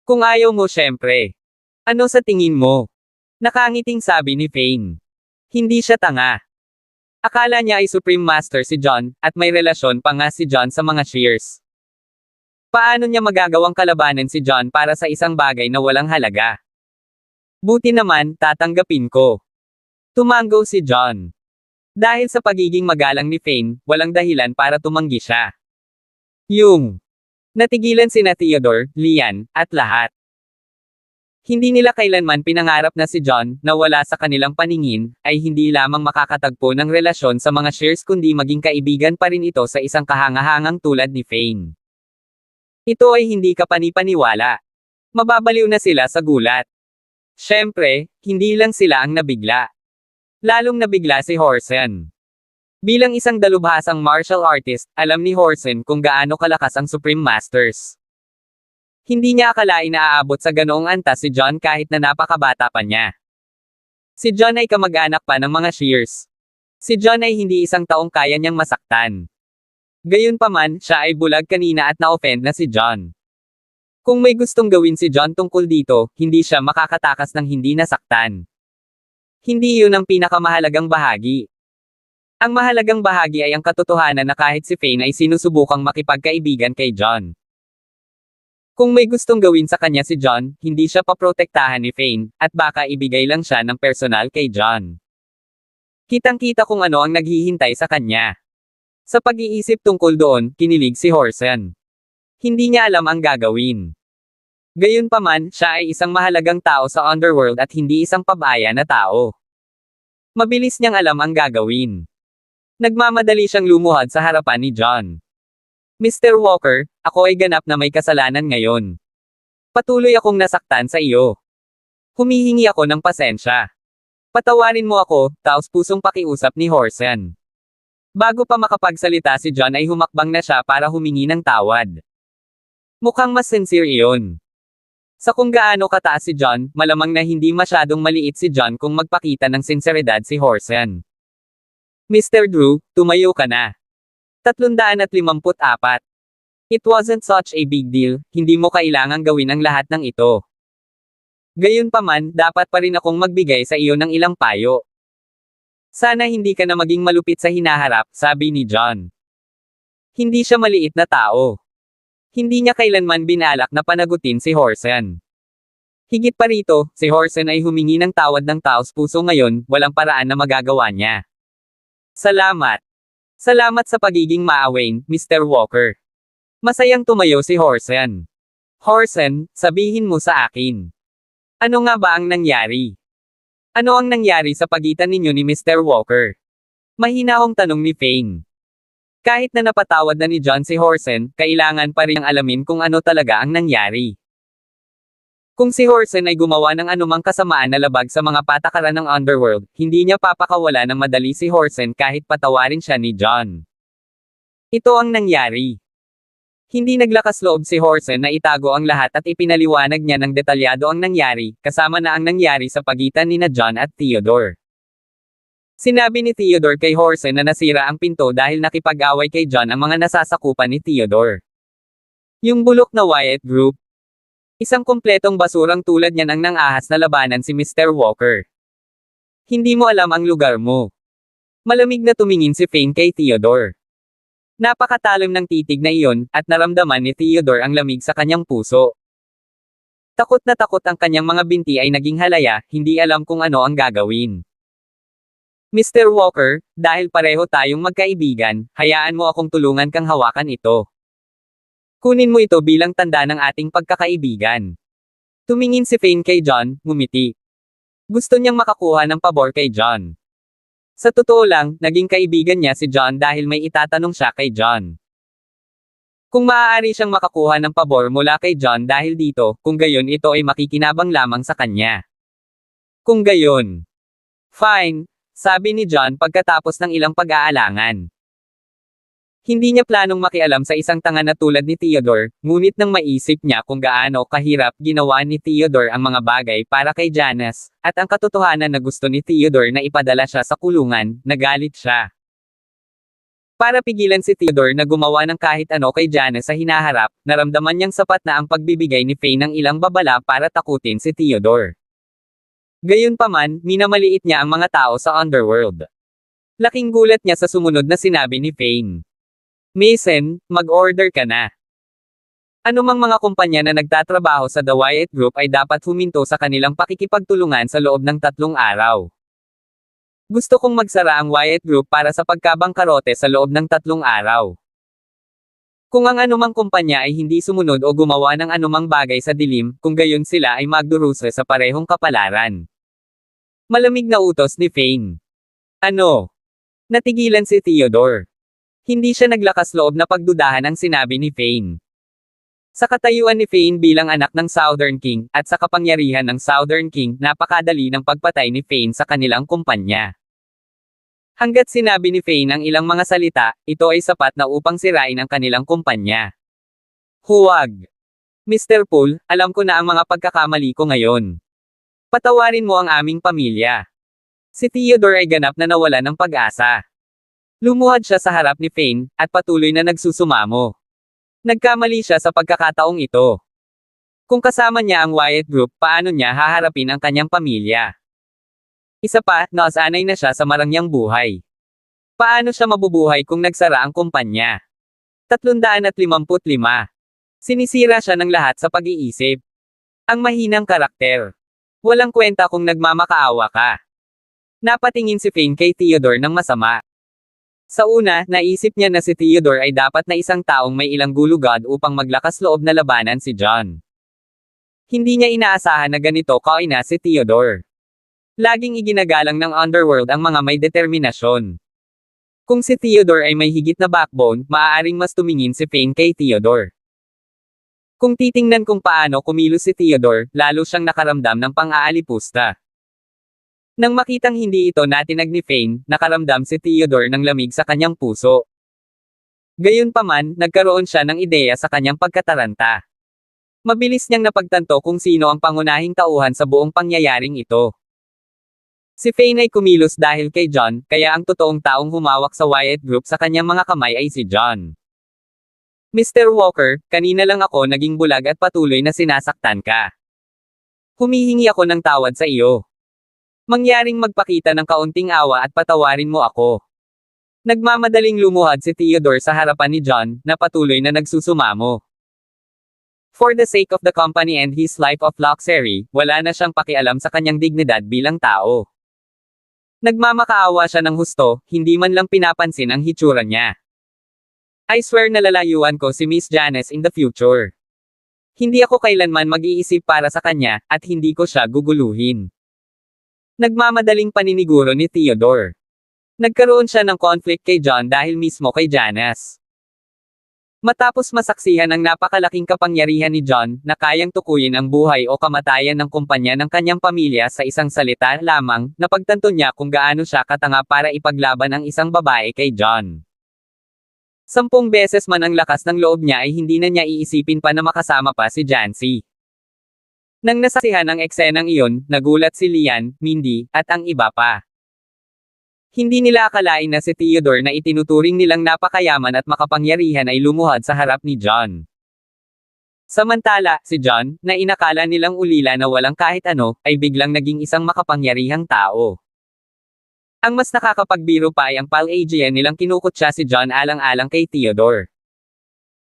Speaker 1: Kung ayaw mo syempre. Ano sa tingin mo? Nakangiting sabi ni Fane. Hindi siya tanga. Akala niya ay Supreme Master si John, at may relasyon pa nga si John sa mga Shears. Paano niya magagawang kalabanan si John para sa isang bagay na walang halaga? Buti naman, tatanggapin ko. Tumango si John. Dahil sa pagiging magalang ni Fane, walang dahilan para tumanggi siya. Natigilan sina Theodore, Lian, at lahat. Hindi nila kailanman pinangarap na si John, na wala sa kanilang paningin, ay hindi lamang makakatagpo ng relasyon sa mga Shears kundi maging kaibigan pa rin ito sa isang kahangahangang tulad ni Fane. Ito ay hindi kapani-paniwala. Mababaliw na sila sa gulat. Siyempre, hindi lang sila ang nabigla. Lalong nabigla si Horson. Bilang isang dalubhasang martial artist, alam ni Horson kung gaano kalakas ang Supreme Masters. Hindi niya akalain na aabot sa ganoong antas si John kahit na napakabata pa niya. Si John ay kamag-anak pa ng mga Shears. Si John ay hindi isang taong kaya niyang masaktan. Gayunpaman, siya ay bulag kanina at na-offend na si John. Kung may gustong gawin si John tungkol dito, hindi siya makakatakas ng hindi nasaktan. Hindi iyon ang pinakamahalagang bahagi. Ang mahalagang bahagi ay ang katotohanan na kahit si Fane ay sinusubukang makipagkaibigan kay John. Kung may gustong gawin sa kanya si John, hindi siya paprotektahan ni Fane, at baka ibigay lang siya ng personal kay John. Kitang-kita kung ano ang naghihintay sa kanya. Sa pag-iisip tungkol doon, kinilig si Horson. Hindi niya alam ang gagawin. Gayunpaman, siya ay isang mahalagang tao sa underworld at hindi isang pabaya na tao. Mabilis niyang alam ang gagawin. Nagmamadali siyang lumuhad sa harapan ni John. Mr. Walker, ako ay ganap na may kasalanan ngayon. Patuloy akong nasaktan sa iyo. Humihingi ako ng pasensya. Patawarin mo ako, taos-pusong pakiusap ni Horsen. Bago pa makapagsalita si John ay humakbang na siya para humingi ng tawad. Mukhang mas sincere iyon. Sa kung gaano kataas si John, malamang na hindi masyadong maliit si John kung magpakita ng sinseridad si Horsen. Mr. Drew, tumayo ka na. 354. It wasn't such a big deal, hindi mo kailangang gawin ang lahat ng ito. Gayunpaman, dapat pa rin akong magbigay sa iyo ng ilang payo. Sana hindi ka na maging malupit sa hinaharap, sabi ni John. Hindi siya maliit na tao. Hindi niya kailanman binalak na panagutin si Horsen. Higit pa rito, si Horsen ay humingi ng tawad ng taos-puso ngayon, walang paraan na magagawa niya. Salamat. Salamat sa pagiging maawain, Mr. Walker. Masayang tumayo si Horsen. Horsen, sabihin mo sa akin. Ano nga ba ang nangyari? Ano ang nangyari sa pagitan ninyo ni Mr. Walker? Mahinahong tanong ni Fane. Kahit na napatawad na ni John si Horsen, kailangan pa rin ang alamin kung ano talaga ang nangyari. Kung si Horsen ay gumawa ng anumang kasamaan na labag sa mga patakaran ng Underworld, hindi niya papakawala ng madali si Horsen kahit patawarin siya ni John. Ito ang nangyari. Hindi naglakas loob si Horsen na itago ang lahat at ipinaliwanag niya ng detalyado ang nangyari, kasama na ang nangyari sa pagitan nina John at Theodore. Sinabi ni Theodore kay Horsen na nasira ang pinto dahil nakipag-away kay John ang mga nasasakupan ni Theodore. Yung bulok na Wyatt Group. Isang kumpletong basurang tulad niyan ang nang-ahas na labanan si Mr. Walker. Hindi mo alam ang lugar mo. Malamig na tumingin si Fane kay Theodore. Napakatalim ng titig na iyon, at naramdaman ni Theodore ang lamig sa kanyang puso. Takot na takot ang kanyang mga binti ay naging halaya, hindi alam kung ano ang gagawin. Mr. Walker, dahil pareho tayong magkaibigan, hayaan mo akong tulungan kang hawakan ito. Kunin mo ito bilang tanda ng ating pagkakaibigan. Tumingin si Fane kay John, ngumiti. Gusto niyang makakuha ng pabor kay John. Sa totoo lang, naging kaibigan niya si John dahil may itatanong siya kay John. Kung maaari siyang makakuha ng pabor mula kay John dahil dito, kung gayon ito ay makikinabang lamang sa kanya. Kung gayon. Fine. Sabi ni John pagkatapos ng ilang pag-aalangan. Hindi niya planong makialam sa isang tanga na tulad ni Theodore, ngunit nang maisip niya kung gaano kahirap ginawa ni Theodore ang mga bagay para kay Janice, at ang katotohanan na gusto ni Theodore na ipadala siya sa kulungan, nagalit siya. Para pigilan si Theodore na gumawa ng kahit ano kay Janice sa hinaharap, naramdaman niyang sapat na ang pagbibigay ni Fane ng ilang babala para takutin si Theodore. Gayunpaman, minamaliit niya ang mga tao sa Underworld. Laking gulat niya sa sumunod na sinabi ni Fane. Mason, mag-order ka na. Anumang mga kumpanya na nagtatrabaho sa The Wyatt Group ay dapat huminto sa kanilang pakikipagtulungan sa loob ng 3 araw. Gusto kong magsara ang Wyatt Group para sa pagkabangkarote sa loob ng 3 araw. Kung ang anumang kumpanya ay hindi sumunod o gumawa ng anumang bagay sa dilim, kung gayon sila ay magdurusa sa parehong kapalaran. Malamig na utos ni Fane. Ano? Natigilan si Theodore. Hindi siya naglakas loob na pagdudahan ang sinabi ni Fane. Sa katayuan ni Fane bilang anak ng Southern King, at sa kapangyarihan ng Southern King, napakadali ng pagpatay ni Fane sa kanilang kumpanya. Hanggat sinabi ni Fane ang ilang mga salita, ito ay sapat na upang sirain ang kanilang kumpanya. Huwag! Mr. Poole, alam ko na ang mga pagkakamali ko ngayon. Patawarin mo ang aming pamilya. Si Theodore ay ganap na nawala ng pag-asa. Lumuhad siya sa harap ni Fane, at patuloy na nagsusumamo. Nagkamali siya sa pagkakataong ito. Kung kasama niya ang Wyatt Group, paano niya haharapin ang kanyang pamilya? Isa pa, nasanay na siya sa marangyang buhay. Paano siya mabubuhay kung nagsara ang kumpanya? 355. Sinisira siya ng lahat sa pag-iisip. Ang mahinang karakter. Walang kwenta kung nagmamakaawa ka. Napatingin si Fane kay Theodore ng masama. Sa una, naisip niya na si Theodore ay dapat na isang taong may ilang gulugad upang maglakas loob na labanan si John. Hindi niya inaasahan na ganito kaina si Theodore. Laging iginagalang ng underworld ang mga may determinasyon. Kung si Theodore ay may higit na backbone, maaaring mas tumingin si Fane kay Theodore. Kung titingnan kung paano kumilos si Theodore, lalo siyang nakaramdam ng pang-aalipusta. Nang makitang hindi ito natinag ni Fane, nakaramdam si Theodore ng lamig sa kanyang puso. Gayunpaman, nagkaroon siya ng ideya sa kanyang pagkataranta. Mabilis niyang napagtanto kung sino ang pangunahing tauhan sa buong pangyayaring ito. Si Fane ay kumilos dahil kay John, kaya ang totoong taong humawak sa Wyatt Group sa kanyang mga kamay ay si John. Mr. Walker, kanina lang ako naging bulag at patuloy na sinasaktan ka. Humihingi ako ng tawad sa iyo. Mangyaring magpakita ng kaunting awa at patawarin mo ako. Nagmamadaling lumuhad si Theodore sa harapan ni John, na patuloy na nagsusumamo. For the sake of the company and his life of luxury, wala na siyang pakialam sa kanyang dignidad bilang tao. Nagmamakaawa siya ng husto, hindi man lang pinapansin ang hitsura niya. I swear na lalayuan ko si Miss Janice in the future. Hindi ako kailanman mag-iisip para sa kanya, at hindi ko siya guguluhin. Nagmamadaling paniniguro ni Theodore. Nagkaroon siya ng conflict kay John dahil mismo kay Janice. Matapos masaksihan ang napakalaking kapangyarihan ni John, na kayang tukuyin ang buhay o kamatayan ng kumpanya ng kanyang pamilya sa isang salita lamang, napagtanto niya kung gaano siya katanga para ipaglaban ang isang babae kay John. 10 beses man ang lakas ng loob niya ay hindi na niya iisipin pa na makasama pa si Jancy. Nang nasaksihan ang eksenang iyon, nagulat si Lian, Mindy, at ang iba pa. Hindi nila akalain na si Theodore na itinuturing nilang napakayaman at makapangyarihan ay lumuhad sa harap ni John. Samantala, si John, na inakala nilang ulila na walang kahit ano, ay biglang naging isang makapangyarihang tao. Ang mas nakakapagbiro pa ay ang Palladian nilang kinukutya si John alang-alang kay Theodore.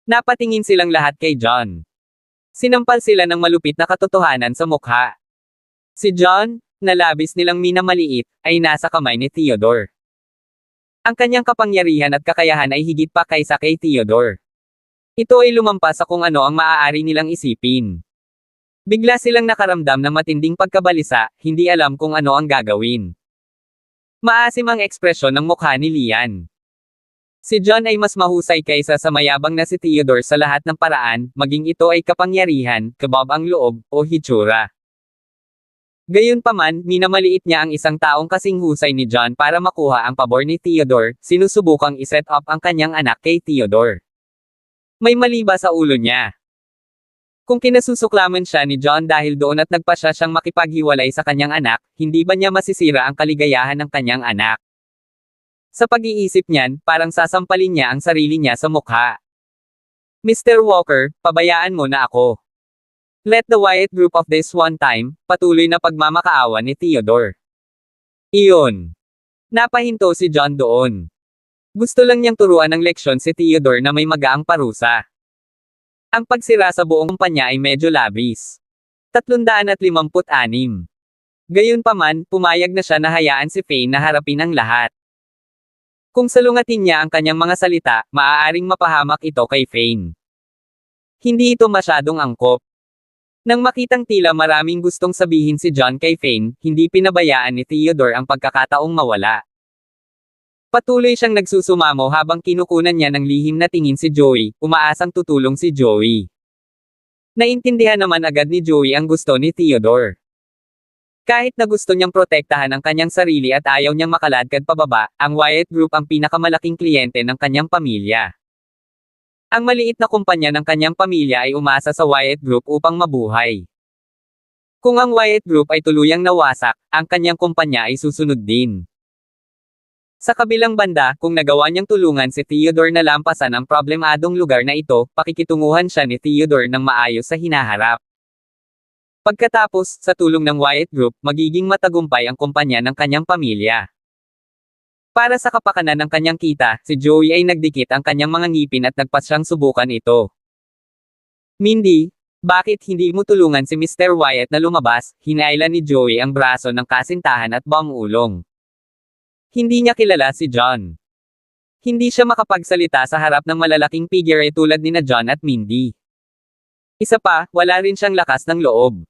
Speaker 1: Napatingin silang lahat kay John. Sinampal sila ng malupit na katotohanan sa mukha. Si John, na labis nilang minamaliit, ay nasa kamay ni Theodore. Ang kanyang kapangyarihan at kakayahan ay higit pa kaysa kay Theodore. Ito ay lumampas sa kung ano ang maaari nilang isipin. Bigla silang nakaramdam ng matinding pagkabalisa, hindi alam kung ano ang gagawin. Maasim ang ekspresyon ng mukha ni Lian. Si John ay mas mahusay kaysa sa mayabang na si Theodore sa lahat ng paraan, maging ito ay kapangyarihan, kabab ang loob, o hitsura. Gayunpaman, minamaliit niya ang isang taong kasing husay ni John para makuha ang pabor ni Theodore, sinusubukang iset up ang kanyang anak kay Theodore. May mali ba sa ulo niya? Kung kinasusuklaman siya ni John dahil doon at nagpasya siyang makipaghiwalay sa kanyang anak, hindi ba niya masisira ang kaligayahan ng kanyang anak? Sa pag-iisip niyan, parang sasampalin niya ang sarili niya sa mukha. Mr. Walker, pabayaan mo na ako. Let the Wyatt Group of this one time, patuloy na pagmamakaawa ni Theodore. Iyon. Napahinto si John doon. Gusto lang niyang turuan ng leksyon si Theodore na may magaang parusa. Ang pagsira sa buong kumpanya ay medyo labis. 356. Gayunpaman, pumayag na siya na hayaan si Fane na harapin ang lahat. Kung salungatin niya ang kanyang mga salita, maaaring mapahamak ito kay Fane. Hindi ito masyadong angkop. Nang makitang tila maraming gustong sabihin si John kay Fane, hindi pinabayaan ni Theodore ang pagkakataong mawala. Patuloy siyang nagsusumamo habang kinukunan niya ng lihim na tingin si Joey, umaasang tutulong si Joey. Naintindihan naman agad ni Joey ang gusto ni Theodore. Kahit na gusto niyang protektahan ang kanyang sarili at ayaw niyang makaladkad pababa, ang Wyatt Group ang pinakamalaking kliyente ng kanyang pamilya. Ang maliit na kumpanya ng kanyang pamilya ay umasa sa Wyatt Group upang mabuhay. Kung ang Wyatt Group ay tuluyang nawasak, ang kanyang kumpanya ay susunod din. Sa kabilang banda, kung nagawa niyang tulungan si Theodore na lampasan ang problemadong lugar na ito, pakikitunguhan siya ni Theodore ng maayos sa hinaharap. Pagkatapos, sa tulong ng Wyatt Group, magiging matagumpay ang kumpanya ng kanyang pamilya. Para sa kapakanan ng kanyang kita, si Joey ay nagdikit ang kanyang mga ngipin at nagpasyang subukan ito. Mindy, bakit hindi mo tulungan si Mr. Wyatt na lumabas? Hinailan ni Joey ang braso ng kasintahan at bangulong. Hindi niya kilala si John. Hindi siya makapagsalita sa harap ng malalaking figure tulad nina John at Mindy. Isa pa, wala rin siyang lakas ng loob.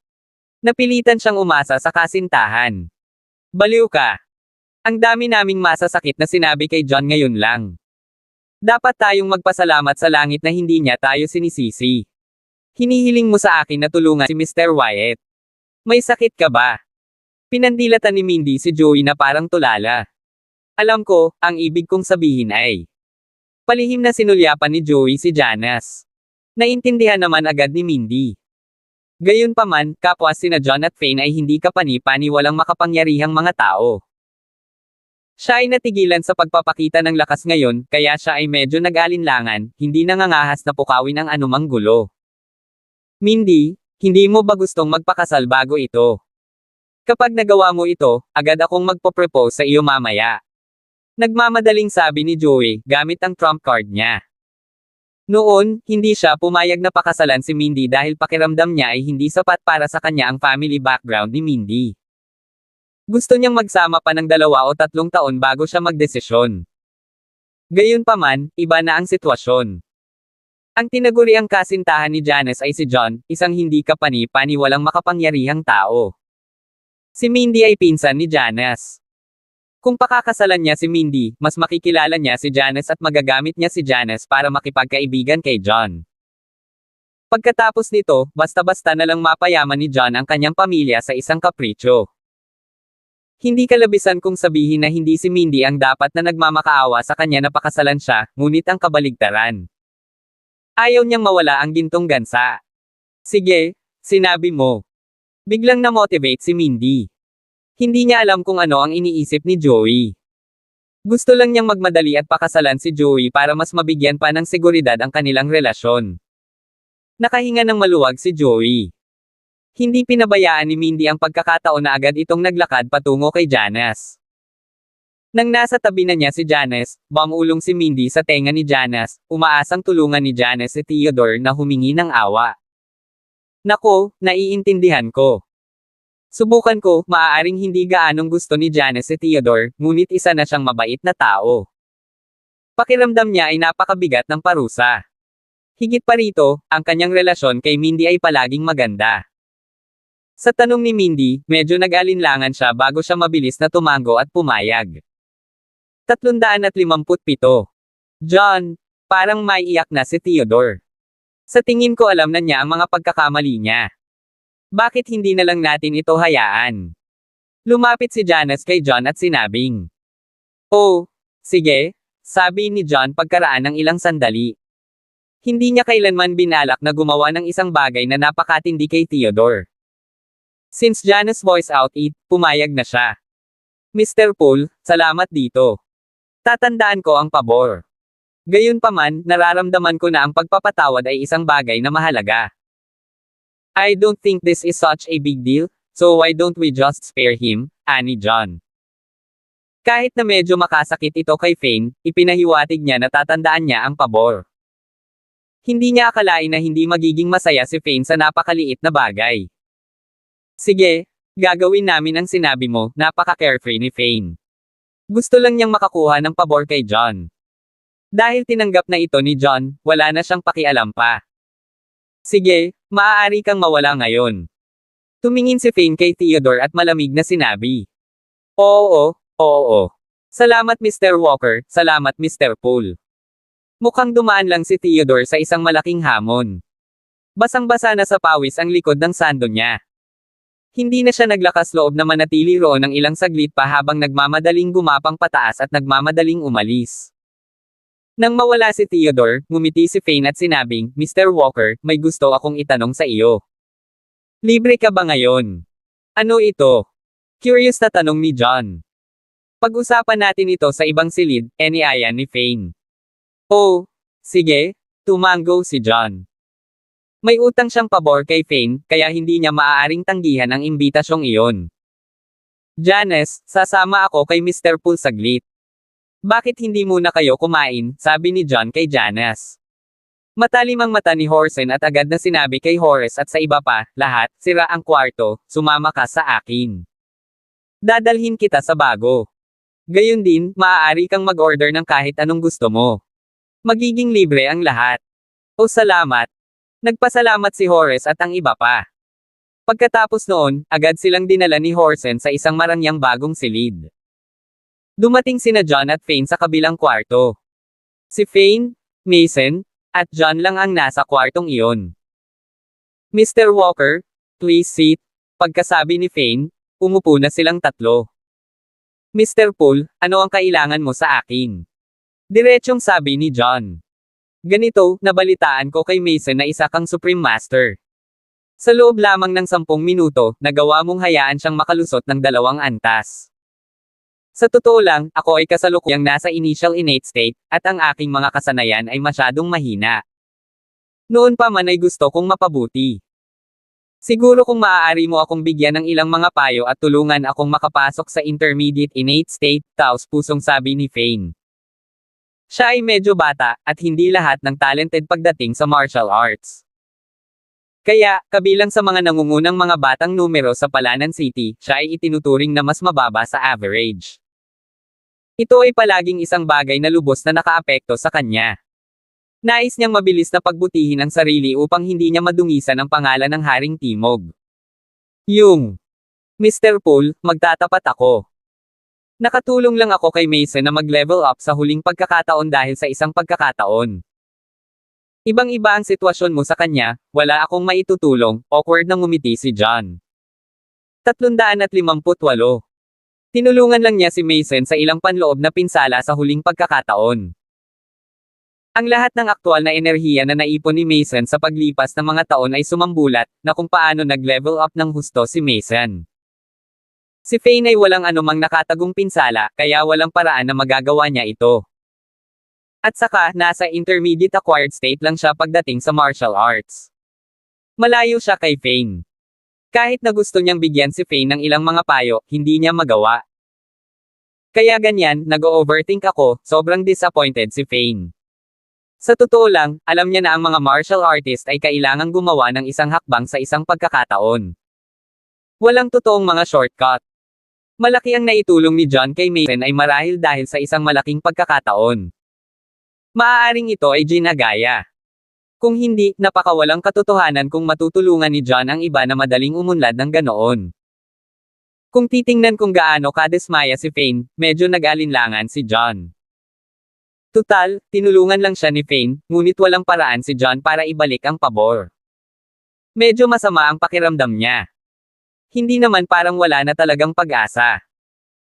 Speaker 1: Napilitan siyang umasa sa kasintahan. Baliw ka. Ang dami naming masasakit na sinabi kay John ngayon lang. Dapat tayong magpasalamat sa langit na hindi niya tayo sinisisi. Hinihiling mo sa akin na tulungan si Mr. Wyatt. May sakit ka ba? Pinandilatan ni Mindy si Joey na parang tulala. Alam ko, ang ibig kong sabihin ay. Palihim na sinulyapan ni Joey si Janice. Naintindihan naman agad ni Mindy. Gayunpaman, kapwa sina John at Fane ay hindi kapani-pani walang makapangyarihang mga tao. Siya ay natigilan sa pagpapakita ng lakas ngayon, kaya siya ay medyo nag-alinlangan, hindi nangangahas na pukawin ang anumang gulo. Mindy, hindi mo ba gustong magpakasal bago ito? Kapag nagawa mo ito, agad akong magpo-propose sa iyo mamaya. Nagmamadaling sabi ni Joey, gamit ang trump card niya. Noon, hindi siya pumayag na pakasalan si Mindy dahil pakiramdam niya ay hindi sapat para sa kanya ang family background ni Mindy. Gusto niyang magsama pa ng 2 o 3 taon bago siya magdesisyon. Gayunpaman, iba na ang sitwasyon. Ang tinaguriang kasintahan ni Janice ay si John, isang hindi kapani-pani walang makapangyarihang tao. Si Mindy ay pinsan ni Janice. Kung pakakasalan niya si Mindy, mas makikilala niya si Janice at magagamit niya si Janice para makipagkaibigan kay John. Pagkatapos nito, basta-basta na lang mapayaman ni John ang kanyang pamilya sa isang kapritsyo. Hindi kalabisan kung sabihin na hindi si Mindy ang dapat na nagmamakaawa sa kanya na pakasalan siya, ngunit ang kabaligtaran. Ayaw niyang mawala ang gintong gansa. Sige, sinabi mo. Biglang na-motivate si Mindy. Hindi niya alam kung ano ang iniisip ni Joey. Gusto lang niyang magmadali at pakasalan si Joey para mas mabigyan pa ng seguridad ang kanilang relasyon. Nakahinga ng maluwag si Joey. Hindi pinabayaan ni Mindy ang pagkakataon na agad itong naglakad patungo kay Janice. Nang nasa tabi na niya si Janice, bumulong si Mindy sa tenga ni Janice, umaasang tulungan ni Janice si Theodore na humingi ng awa. Nako, naiintindihan ko. Subukan ko, maaaring hindi gaanong gusto ni Janice si Theodore, ngunit isa na siyang mabait na tao. Pakiramdam niya ay napakabigat ng parusa. Higit pa rito, ang kanyang relasyon kay Mindy ay palaging maganda. Sa tanong ni Mindy, medyo nag-alinlangan siya bago siya mabilis na tumango at pumayag. 357. John, parang maiiyak na si Theodore. Sa tingin ko alam na niya ang mga pagkakamali niya. Bakit hindi na lang natin ito hayaan? Lumapit si Janice kay John at sinabing. Oh, sige, sabi ni John pagkaraan ng ilang sandali. Hindi niya kailanman binalak na gumawa ng isang bagay na napakatindi kay Theodore. Since Janice voiced out it, pumayag na siya. Mr. Poole, salamat dito. Tatandaan ko ang pabor. Gayunpaman, nararamdaman ko na ang pagpapatawad ay isang bagay na mahalaga. I don't think this is such a big deal, so why don't we just spare him, ani John. Kahit na medyo makasakit ito kay Fane, ipinahiwatig niya na tatandaan niya ang pabor. Hindi niya akalain na hindi magiging masaya si Fane sa napakaliit na bagay. Sige, gagawin namin ang sinabi mo, napaka-carefree ni Fane. Gusto lang niyang makakuha ng pabor kay John. Dahil tinanggap na ito ni John, wala na siyang pakialam pa. Sige, maaari kang mawala ngayon. Tumingin si Fane kay Theodore at malamig na sinabi. Oo. Salamat Mr. Walker, salamat Mr. Poole. Mukhang dumaan lang si Theodore sa isang malaking hamon. Basang-basa na sa pawis ang likod ng sando niya. Hindi na siya naglakas loob na manatili roon ng ilang saglit pa habang nagmamadaling gumapang pataas at nagmamadaling umalis. Nang mawala si Theodore, ngumiti si Fane at sinabing, Mr. Walker, may gusto akong itanong sa iyo. Libre ka ba ngayon? Ano ito? Curious na tanong ni John. Pag-usapan natin ito sa ibang silid, iniaya ni Fane. Oh, sige, tumango si John. May utang siyang pabor kay Fane, kaya hindi niya maaaring tanggihan ang imbitasyong iyon. Janice, sasama ako kay Mr. Poole saglit. Bakit hindi muna kayo kumain, sabi ni John kay Janice. Matalim ang mata ni Horsen at agad na sinabi kay Horace at sa iba pa, lahat, sira ang kwarto, sumama ka sa akin. Dadalhin kita sa bago. Gayon din, maaari kang mag-order ng kahit anong gusto mo. Magiging libre ang lahat. O salamat. Nagpasalamat si Horace at ang iba pa. Pagkatapos noon, agad silang dinala ni Horsen sa isang marangyang bagong silid. Dumating sina John at Fane sa kabilang kwarto. Si Fane, Mason, at John lang ang nasa kwartong iyon. Mr. Walker, please sit. Pagkasabi ni Fane, umupo na silang tatlo. Mr. Poole, ano ang kailangan mo sa akin? Diretsyong sabi ni John. Ganito, nabalitaan ko kay Mason na isa kang Supreme Master. Sa loob lamang ng 10 minuto, nagawa mong hayaan siyang makalusot ng 2 antas. Sa totoo lang, ako ay kasalukuyang nasa initial innate state, at ang aking mga kasanayan ay masyadong mahina. Noon pa man ay gusto kong mapabuti. Siguro kung maaari mo akong bigyan ng ilang mga payo at tulungan akong makapasok sa intermediate innate state, taos pusong sabi ni Fane. Siya ay medyo bata, at hindi lahat ng talented pagdating sa martial arts. Kaya, kabilang sa mga nangungunang mga batang numero sa Palanan City, siya ay itinuturing na mas mababa sa average. Ito ay palaging isang bagay na lubos na nakaapekto sa kanya. Nais niyang mabilis na pagbutihin ang sarili upang hindi niya madungisan ang pangalan ng Haring Timog. Yung Mr. Poole, magtatapat ako. Nakatulong lang ako kay Mason na mag-level up sa huling pagkakataon dahil sa isang pagkakataon. Ibang-iba ang sitwasyon mo sa kanya, wala akong maitutulong, awkward na ngumiti si John. 358. Tinulungan lang niya si Mason sa ilang panloob na pinsala sa huling pagkakataon. Ang lahat ng aktwal na enerhiya na naipon ni Mason sa paglipas ng mga taon ay sumambulat, na kung paano nag-level up ng husto si Mason. Si Fane ay walang anumang nakatagong pinsala, kaya walang paraan na magagawa niya ito. At saka, nasa intermediate acquired state lang siya pagdating sa martial arts. Malayo siya kay Fane. Kahit na gusto niyang bigyan si Fane ng ilang mga payo, hindi niya magawa. Kaya ganyan, nag-overthink ako, sobrang disappointed si Fane. Sa totoo lang, alam niya na ang mga martial artist ay kailangang gumawa ng isang hakbang sa isang pagkakataon. Walang totoong mga shortcut. Malaki ang naitulong ni John kay Mason ay marahil dahil sa isang malaking pagkakataon. Maaaring ito ay ginagaya. Kung hindi, napakawalang katotohanan kung matutulungan ni John ang iba na madaling umunlad ng ganoon. Kung titingnan kung gaano kadismaya si Fane, medyo nag-alinlangan si John. Tutal, tinulungan lang siya ni Fane, ngunit walang paraan si John para ibalik ang pabor. Medyo masama ang pakiramdam niya. Hindi naman parang wala na talagang pag-asa.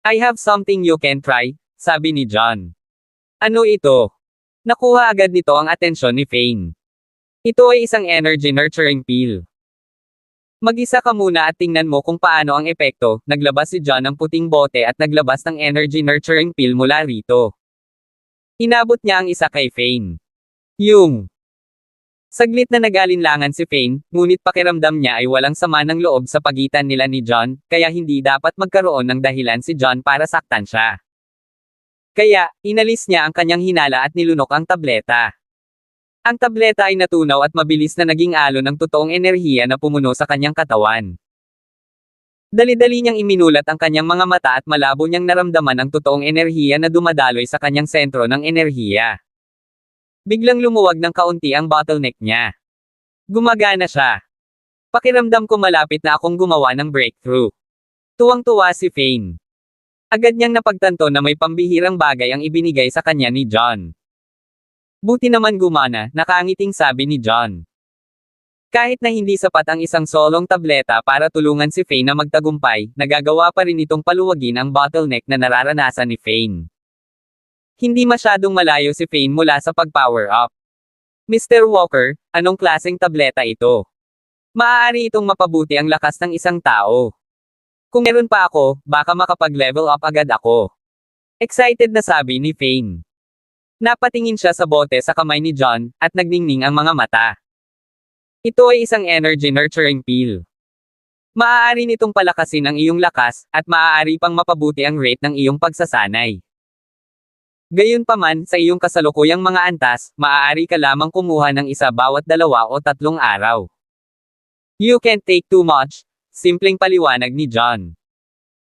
Speaker 1: I have something you can try, sabi ni John. Ano ito? Nakuha agad nito ang atensyon ni Fane. Ito ay isang energy nurturing pill. Mag-isa ka muna at tingnan mo kung paano ang epekto. Naglabas si John ng puting bote at naglabas ng energy nurturing pill mula rito. Inabot niya ang isa kay Fane. Yung saglit na nag-alinlangan si Fane, ngunit pakiramdam niya ay walang sama ng loob sa pagitan nila ni John, kaya hindi dapat magkaroon ng dahilan si John para saktan siya. Kaya, inalis niya ang kanyang hinala at nilunok ang tableta. Ang tableta ay natunaw at mabilis na naging alon ng totoong enerhiya na pumuno sa kanyang katawan. Dali-dali niyang iminulat ang kanyang mga mata at malabo niyang naramdaman ang totoong enerhiya na dumadaloy sa kanyang sentro ng enerhiya. Biglang lumuwag ng kaunti ang bottleneck niya. Gumagana siya. Pakiramdam ko malapit na akong gumawa ng breakthrough. Tuwang-tuwa si Fane. Agad niyang napagtanto na may pambihirang bagay ang ibinigay sa kanya ni John. Buti naman gumana, nakangiting sabi ni John. Kahit na hindi sapat ang isang solong tableta para tulungan si Fane na magtagumpay, nagagawa pa rin itong paluwagin ang bottleneck na nararanasan ni Fane. Hindi masyadong malayo si Fane mula sa pag-power up. Mr. Walker, anong klaseng tableta ito? Maaari itong mapabuti ang lakas ng isang tao. Kung meron pa ako, baka makapag-level up agad ako. Excited na sabi ni Fane. Napatingin siya sa bote sa kamay ni John, at nagningning ang mga mata. Ito ay isang energy nurturing pill. Maaari nitong palakasin ang iyong lakas, at maaari pang mapabuti ang rate ng iyong pagsasanay. Gayunpaman, sa iyong kasalukuyang mga antas, maaari ka lamang kumuha ng isa bawat 2 o 3 araw. You can't take too much. Simpleng paliwanag ni John.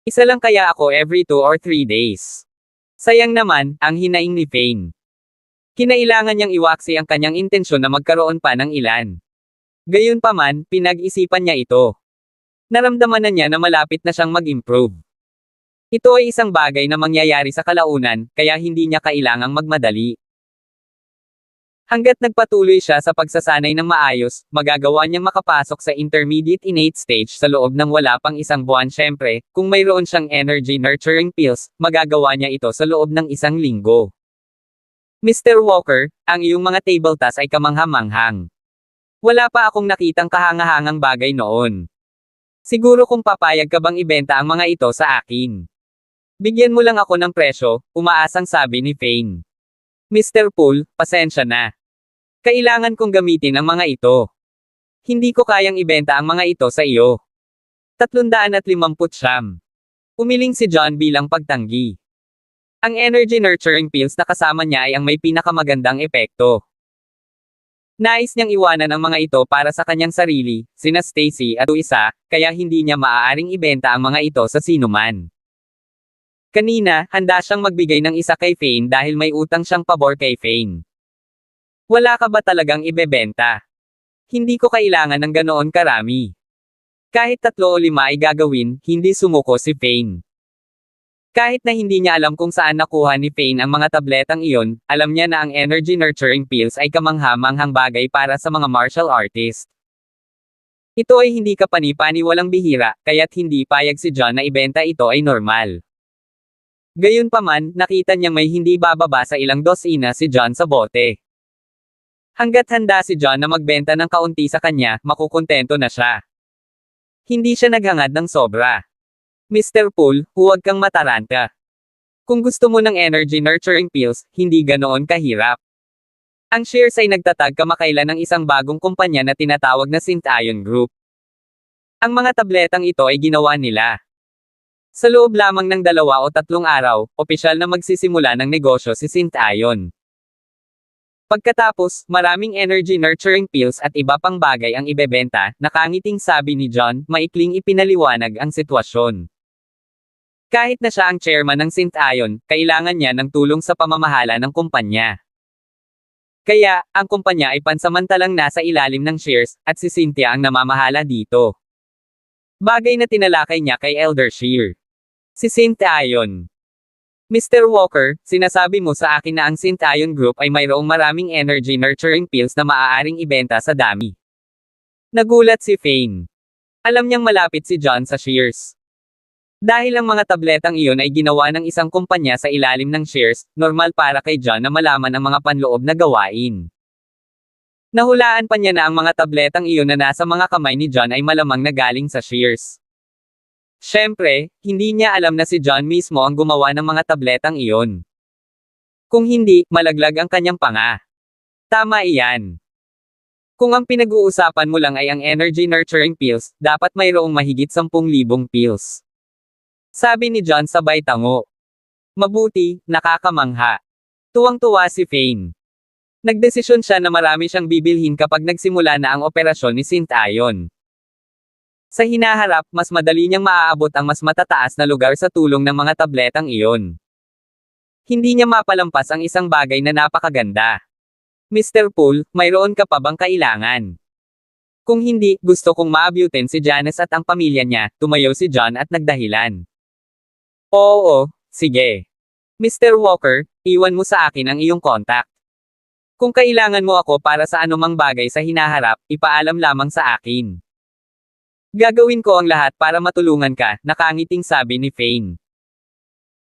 Speaker 1: Isa lang kaya ako every 2 or 3 days. Sayang naman, ang hinaing ni Fane. Kinailangan niyang iwaksi ang kanyang intensyon na magkaroon pa ng ilan. Gayunpaman, pinag-isipan niya ito. Naramdaman na niya na malapit na siyang mag-improve. Ito ay isang bagay na mangyayari sa kalaunan, kaya hindi niya kailangang magmadali. Hangga't nagpatuloy siya sa pagsasanay ng maayos, magagawa niyang makapasok sa intermediate innate stage sa loob ng wala pang isang buwan. Syempre, kung mayroon siyang energy nurturing pills, magagawa niya ito sa loob ng isang linggo. Mr. Walker, ang iyong mga table tasks ay kamangha-manghang. Wala pa akong nakitang kahangahangang bagay noon. Siguro kung papayag ka bang ibenta ang mga ito sa akin. Bigyan mo lang ako ng presyo, umaasang sabi ni Fane. Mr. Poole, pasensya na. Kailangan kong gamitin ang mga ito. Hindi ko kayang ibenta ang mga ito sa iyo. 350. Umiling si John bilang pagtanggi. Ang energy nurturing pills na kasama niya ay ang may pinakamagandang epekto. Nais niyang iwanan ang mga ito para sa kanyang sarili, sina Stacy at isa, kaya hindi niya maaaring ibenta ang mga ito sa sinuman. Kanina, handa siyang magbigay ng isa kay Fane dahil may utang siyang pabor kay Fane. Wala ka ba talagang ibebenta? Hindi ko kailangan ng ganoon karami. Kahit 3 o 5 ay gagawin, hindi sumuko si Fane. Kahit na hindi niya alam kung saan nakuha ni Fane ang mga tabletang iyon, alam niya na ang energy nurturing pills ay kamangha-manghang bagay para sa mga martial artist. Ito ay hindi kapani-paniwalang bihira, kaya't hindi payag si John na ibenta ito ay normal. Gayunpaman, nakita niyang may hindi bababa sa ilang dosina si John sa bote. Hangga't handa si John na magbenta ng kaunti sa kanya, makukontento na siya. Hindi siya naghangad ng sobra. Mr. Poole, huwag kang mataranta. Kung gusto mo ng energy nurturing pills, hindi ganoon kahirap. Ang shares ay nagtatag kamakailan ng isang bagong kumpanya na tinatawag na Synth-Ion Group. Ang mga tabletang ito ay ginawa nila. Sa loob lamang ng 2 o 3 araw, opisyal na magsisimula ng negosyo si Synth-Ion. Pagkatapos, maraming energy nurturing pills at iba pang bagay ang ibebenta, nakangiting sabi ni John, maikling ipinaliwanag ang sitwasyon. Kahit na siya ang chairman ng Synth-Ion, kailangan niya ng tulong sa pamamahala ng kumpanya. Kaya, ang kumpanya ay pansamantalang nasa ilalim ng shares, at si Cynthia ang namamahala dito. Bagay na tinalakay niya kay Elder Shear. Si Synth-Ion. Mr. Walker, sinasabi mo sa akin na ang Synth-Ion Group ay mayroong maraming energy nurturing pills na maaaring ibenta sa dami. Nagulat si Fane. Alam niyang malapit si John sa shares. Dahil ang mga tabletang iyon ay ginawa ng isang kumpanya sa ilalim ng shares, normal para kay John na malaman ang mga panloob na gawain. Nahulaan pa niya na ang mga tabletang iyon na nasa mga kamay ni John ay malamang na galing sa shares. Siyempre, hindi niya alam na si John mismo ang gumawa ng mga tabletang iyon. Kung hindi, malaglag ang kanyang panga. Tama iyan. Kung ang pinag-uusapan mo lang ay ang energy nurturing pills, dapat mayroong mahigit 10,000 pills. Sabi ni John sabay tango. Mabuti, nakakamangha. Tuwang-tuwa si Fane. Nagdesisyon siya na marami siyang bibilhin kapag nagsimula na ang operasyon ni Synth-Ion. Sa hinaharap, mas madali niyang maaabot ang mas matataas na lugar sa tulong ng mga tabletang iyon. Hindi niya mapalampas ang isang bagay na napakaganda. Mr. Poole, mayroon ka pa bang kailangan? Kung hindi, gusto kong maabutin si Janice at ang pamilya niya, tumayo si John at nagdahilan. Oo, sige. Mr. Walker, iwan mo sa akin ang iyong contact. Kung kailangan mo ako para sa anumang bagay sa hinaharap, ipaalam lamang sa akin. Gagawin ko ang lahat para matulungan ka, nakangiting sabi ni Fane.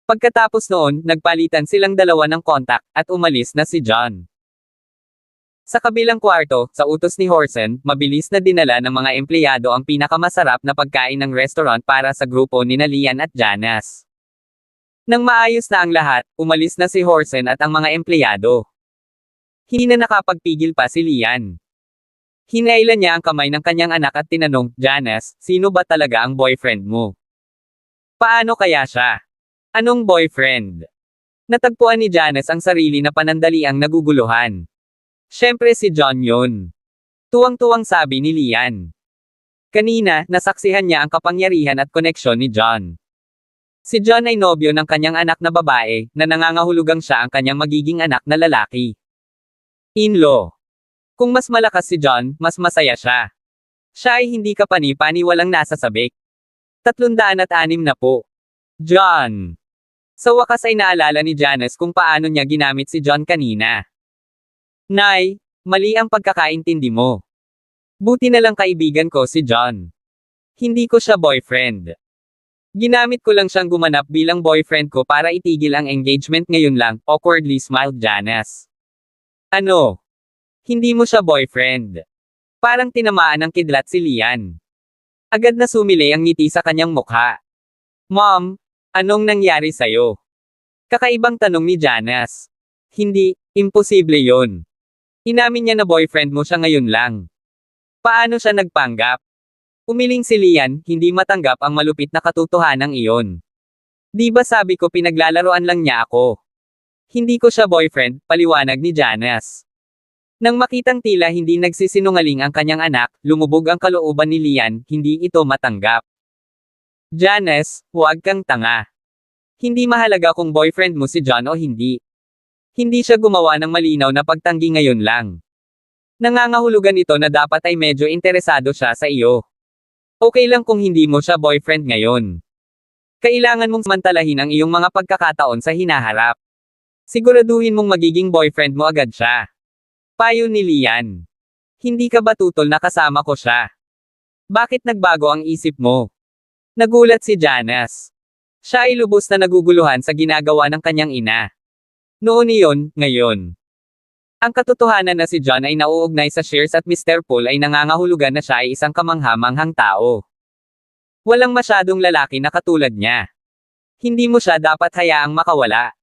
Speaker 1: Pagkatapos noon, nagpalitan silang dalawa ng contact, at umalis na si John. Sa kabilang kwarto, sa utos ni Horsen, mabilis na dinala ng mga empleyado ang pinakamasarap na pagkain ng restaurant para sa grupo ni Lian at Janice. Nang maayos na ang lahat, umalis na si Horsen at ang mga empleyado. Hindi na nakapagpigil pa si Lian. Hinailan niya ang kamay ng kanyang anak at tinanong, Janice, sino ba talaga ang boyfriend mo? Paano kaya siya? Anong boyfriend? Natagpuan ni Janice ang sarili na panandaliang naguguluhan. Siyempre si John yun. Tuwang-tuwang sabi ni Lian. Kanina, nasaksihan niya ang kapangyarihan at koneksyon ni John. Si John ay nobyo ng kanyang anak na babae, na nangangahulugang siya ang kanyang magiging anak na lalaki. In-law. Kung mas malakas si John, mas masaya siya. Siya ay hindi kapani-paniwalang nasa sabik. 306 na po. John. Sa wakas ay naalala ni Janice kung paano niya ginamit si John kanina. Nay, mali ang pagkakaintindi mo. Buti na lang kaibigan ko si John. Hindi ko siya boyfriend. Ginamit ko lang siyang gumanap bilang boyfriend ko para itigil ang engagement ngayon lang, awkwardly smiled Janice. Ano? Hindi mo siya boyfriend. Parang tinamaan ng kidlat si Lian. Agad na sumilay ang ngiti sa kanyang mukha. Mom, anong nangyari sa'yo? Kakaibang tanong ni Janice. Hindi, imposible yon. Inamin niya na boyfriend mo siya ngayon lang. Paano siya nagpanggap? Umiling si Lian, hindi matanggap ang malupit na katotohanan iyon. Di ba sabi ko pinaglalaroan lang niya ako? Hindi ko siya boyfriend, paliwanag ni Janice. Nang makitang tila hindi nagsisinungaling ang kanyang anak, lumubog ang kalooban ni Lian, hindi ito matanggap. Janice, huwag kang tanga. Hindi mahalaga kung boyfriend mo si John o hindi. Hindi siya gumawa ng malinaw na pagtanggi ngayon lang. Nangangahulugan ito na dapat ay medyo interesado siya sa iyo. Okay lang kung hindi mo siya boyfriend ngayon. Kailangan mong samantalahin ang iyong mga pagkakataon sa hinaharap. Siguraduhin mong magiging boyfriend mo agad siya. Payo ni Lian. Hindi ka ba tutol na kasama ko siya? Bakit nagbago ang isip mo? Nagulat si Janice. Siya ay lubos na naguguluhan sa ginagawa ng kanyang ina. Noon iyon, ngayon. Ang katotohanan na si John ay nauugnay sa Shears at Mr. Paul ay nangangahulugan na siya ay isang kamangha-manghang tao. Walang masyadong lalaki na katulad niya. Hindi mo siya dapat hayaang makawala.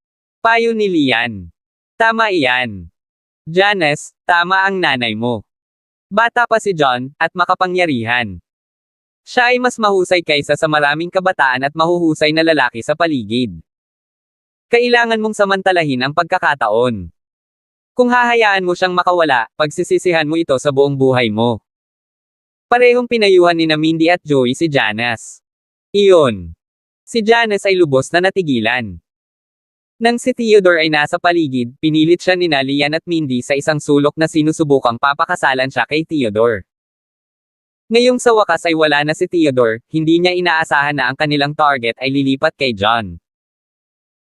Speaker 1: Payo ni Lian. Tama iyan. Janice, tama ang nanay mo. Bata pa si John, at makapangyarihan. Siya ay mas mahusay kaysa sa maraming kabataan at mahuhusay na lalaki sa paligid. Kailangan mong samantalahin ang pagkakataon. Kung hahayaan mo siyang makawala, pagsisisihan mo ito sa buong buhay mo. Parehong pinayuhan ni Mindy at Joey si Janice. Iyon. Si Janice ay lubos na natigilan. Nang si Theodore ay nasa paligid, pinilit siya ni Lian at Mindy sa isang sulok na sinusubukang papakasalan siya kay Theodore. Ngayong sa wakas ay wala na si Theodore, hindi niya inaasahan na ang kanilang target ay lilipat kay John.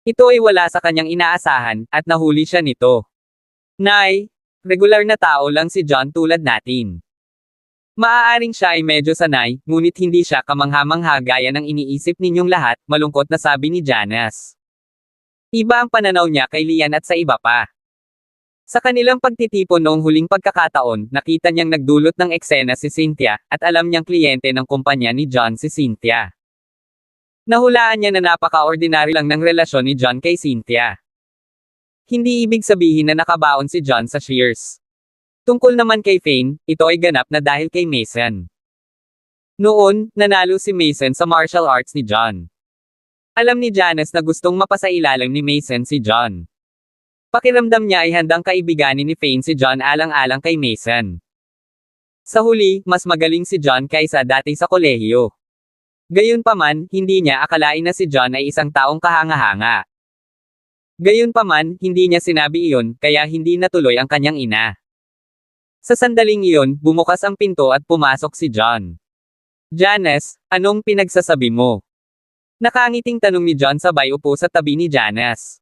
Speaker 1: Ito ay wala sa kanyang inaasahan, at nahuli siya nito. Nay, regular na tao lang si John tulad natin. Maaaring siya ay medyo sanay, ngunit hindi siya kamangha-mangha gaya ng iniisip ninyong lahat, malungkot na sabi ni Janice. Iba ang pananaw niya kay Lian at sa iba pa. Sa kanilang pagtitipon noong huling pagkakataon, nakita niyang nagdulot ng eksena si Cynthia, at alam niyang kliyente ng kumpanya ni John si Cynthia. Nahulaan niya na napaka-ordinary lang ng relasyon ni John kay Cynthia. Hindi ibig sabihin na nakabaon si John sa Shears. Tungkol naman kay Fane, ito ay ganap na dahil kay Mason. Noon, nanalo si Mason sa martial arts ni John. Alam ni Janice na gustong mapasailalim ni Mason si John. Pakiramdam niya ay handang kaibiganin ni Fane si John alang-alang kay Mason. Sa huli, mas magaling si John kaysa dati sa kolehiyo. Gayunpaman, hindi niya akalain na si John ay isang taong kahanga-hanga. Gayunpaman, hindi niya sinabi iyon, kaya hindi natuloy ang kanyang ina. Sa sandaling iyon, bumukas ang pinto at pumasok si John. Janice, anong pinagsasabi mo? Nakangiting tanong ni John sabay upo sa tabi ni Janice.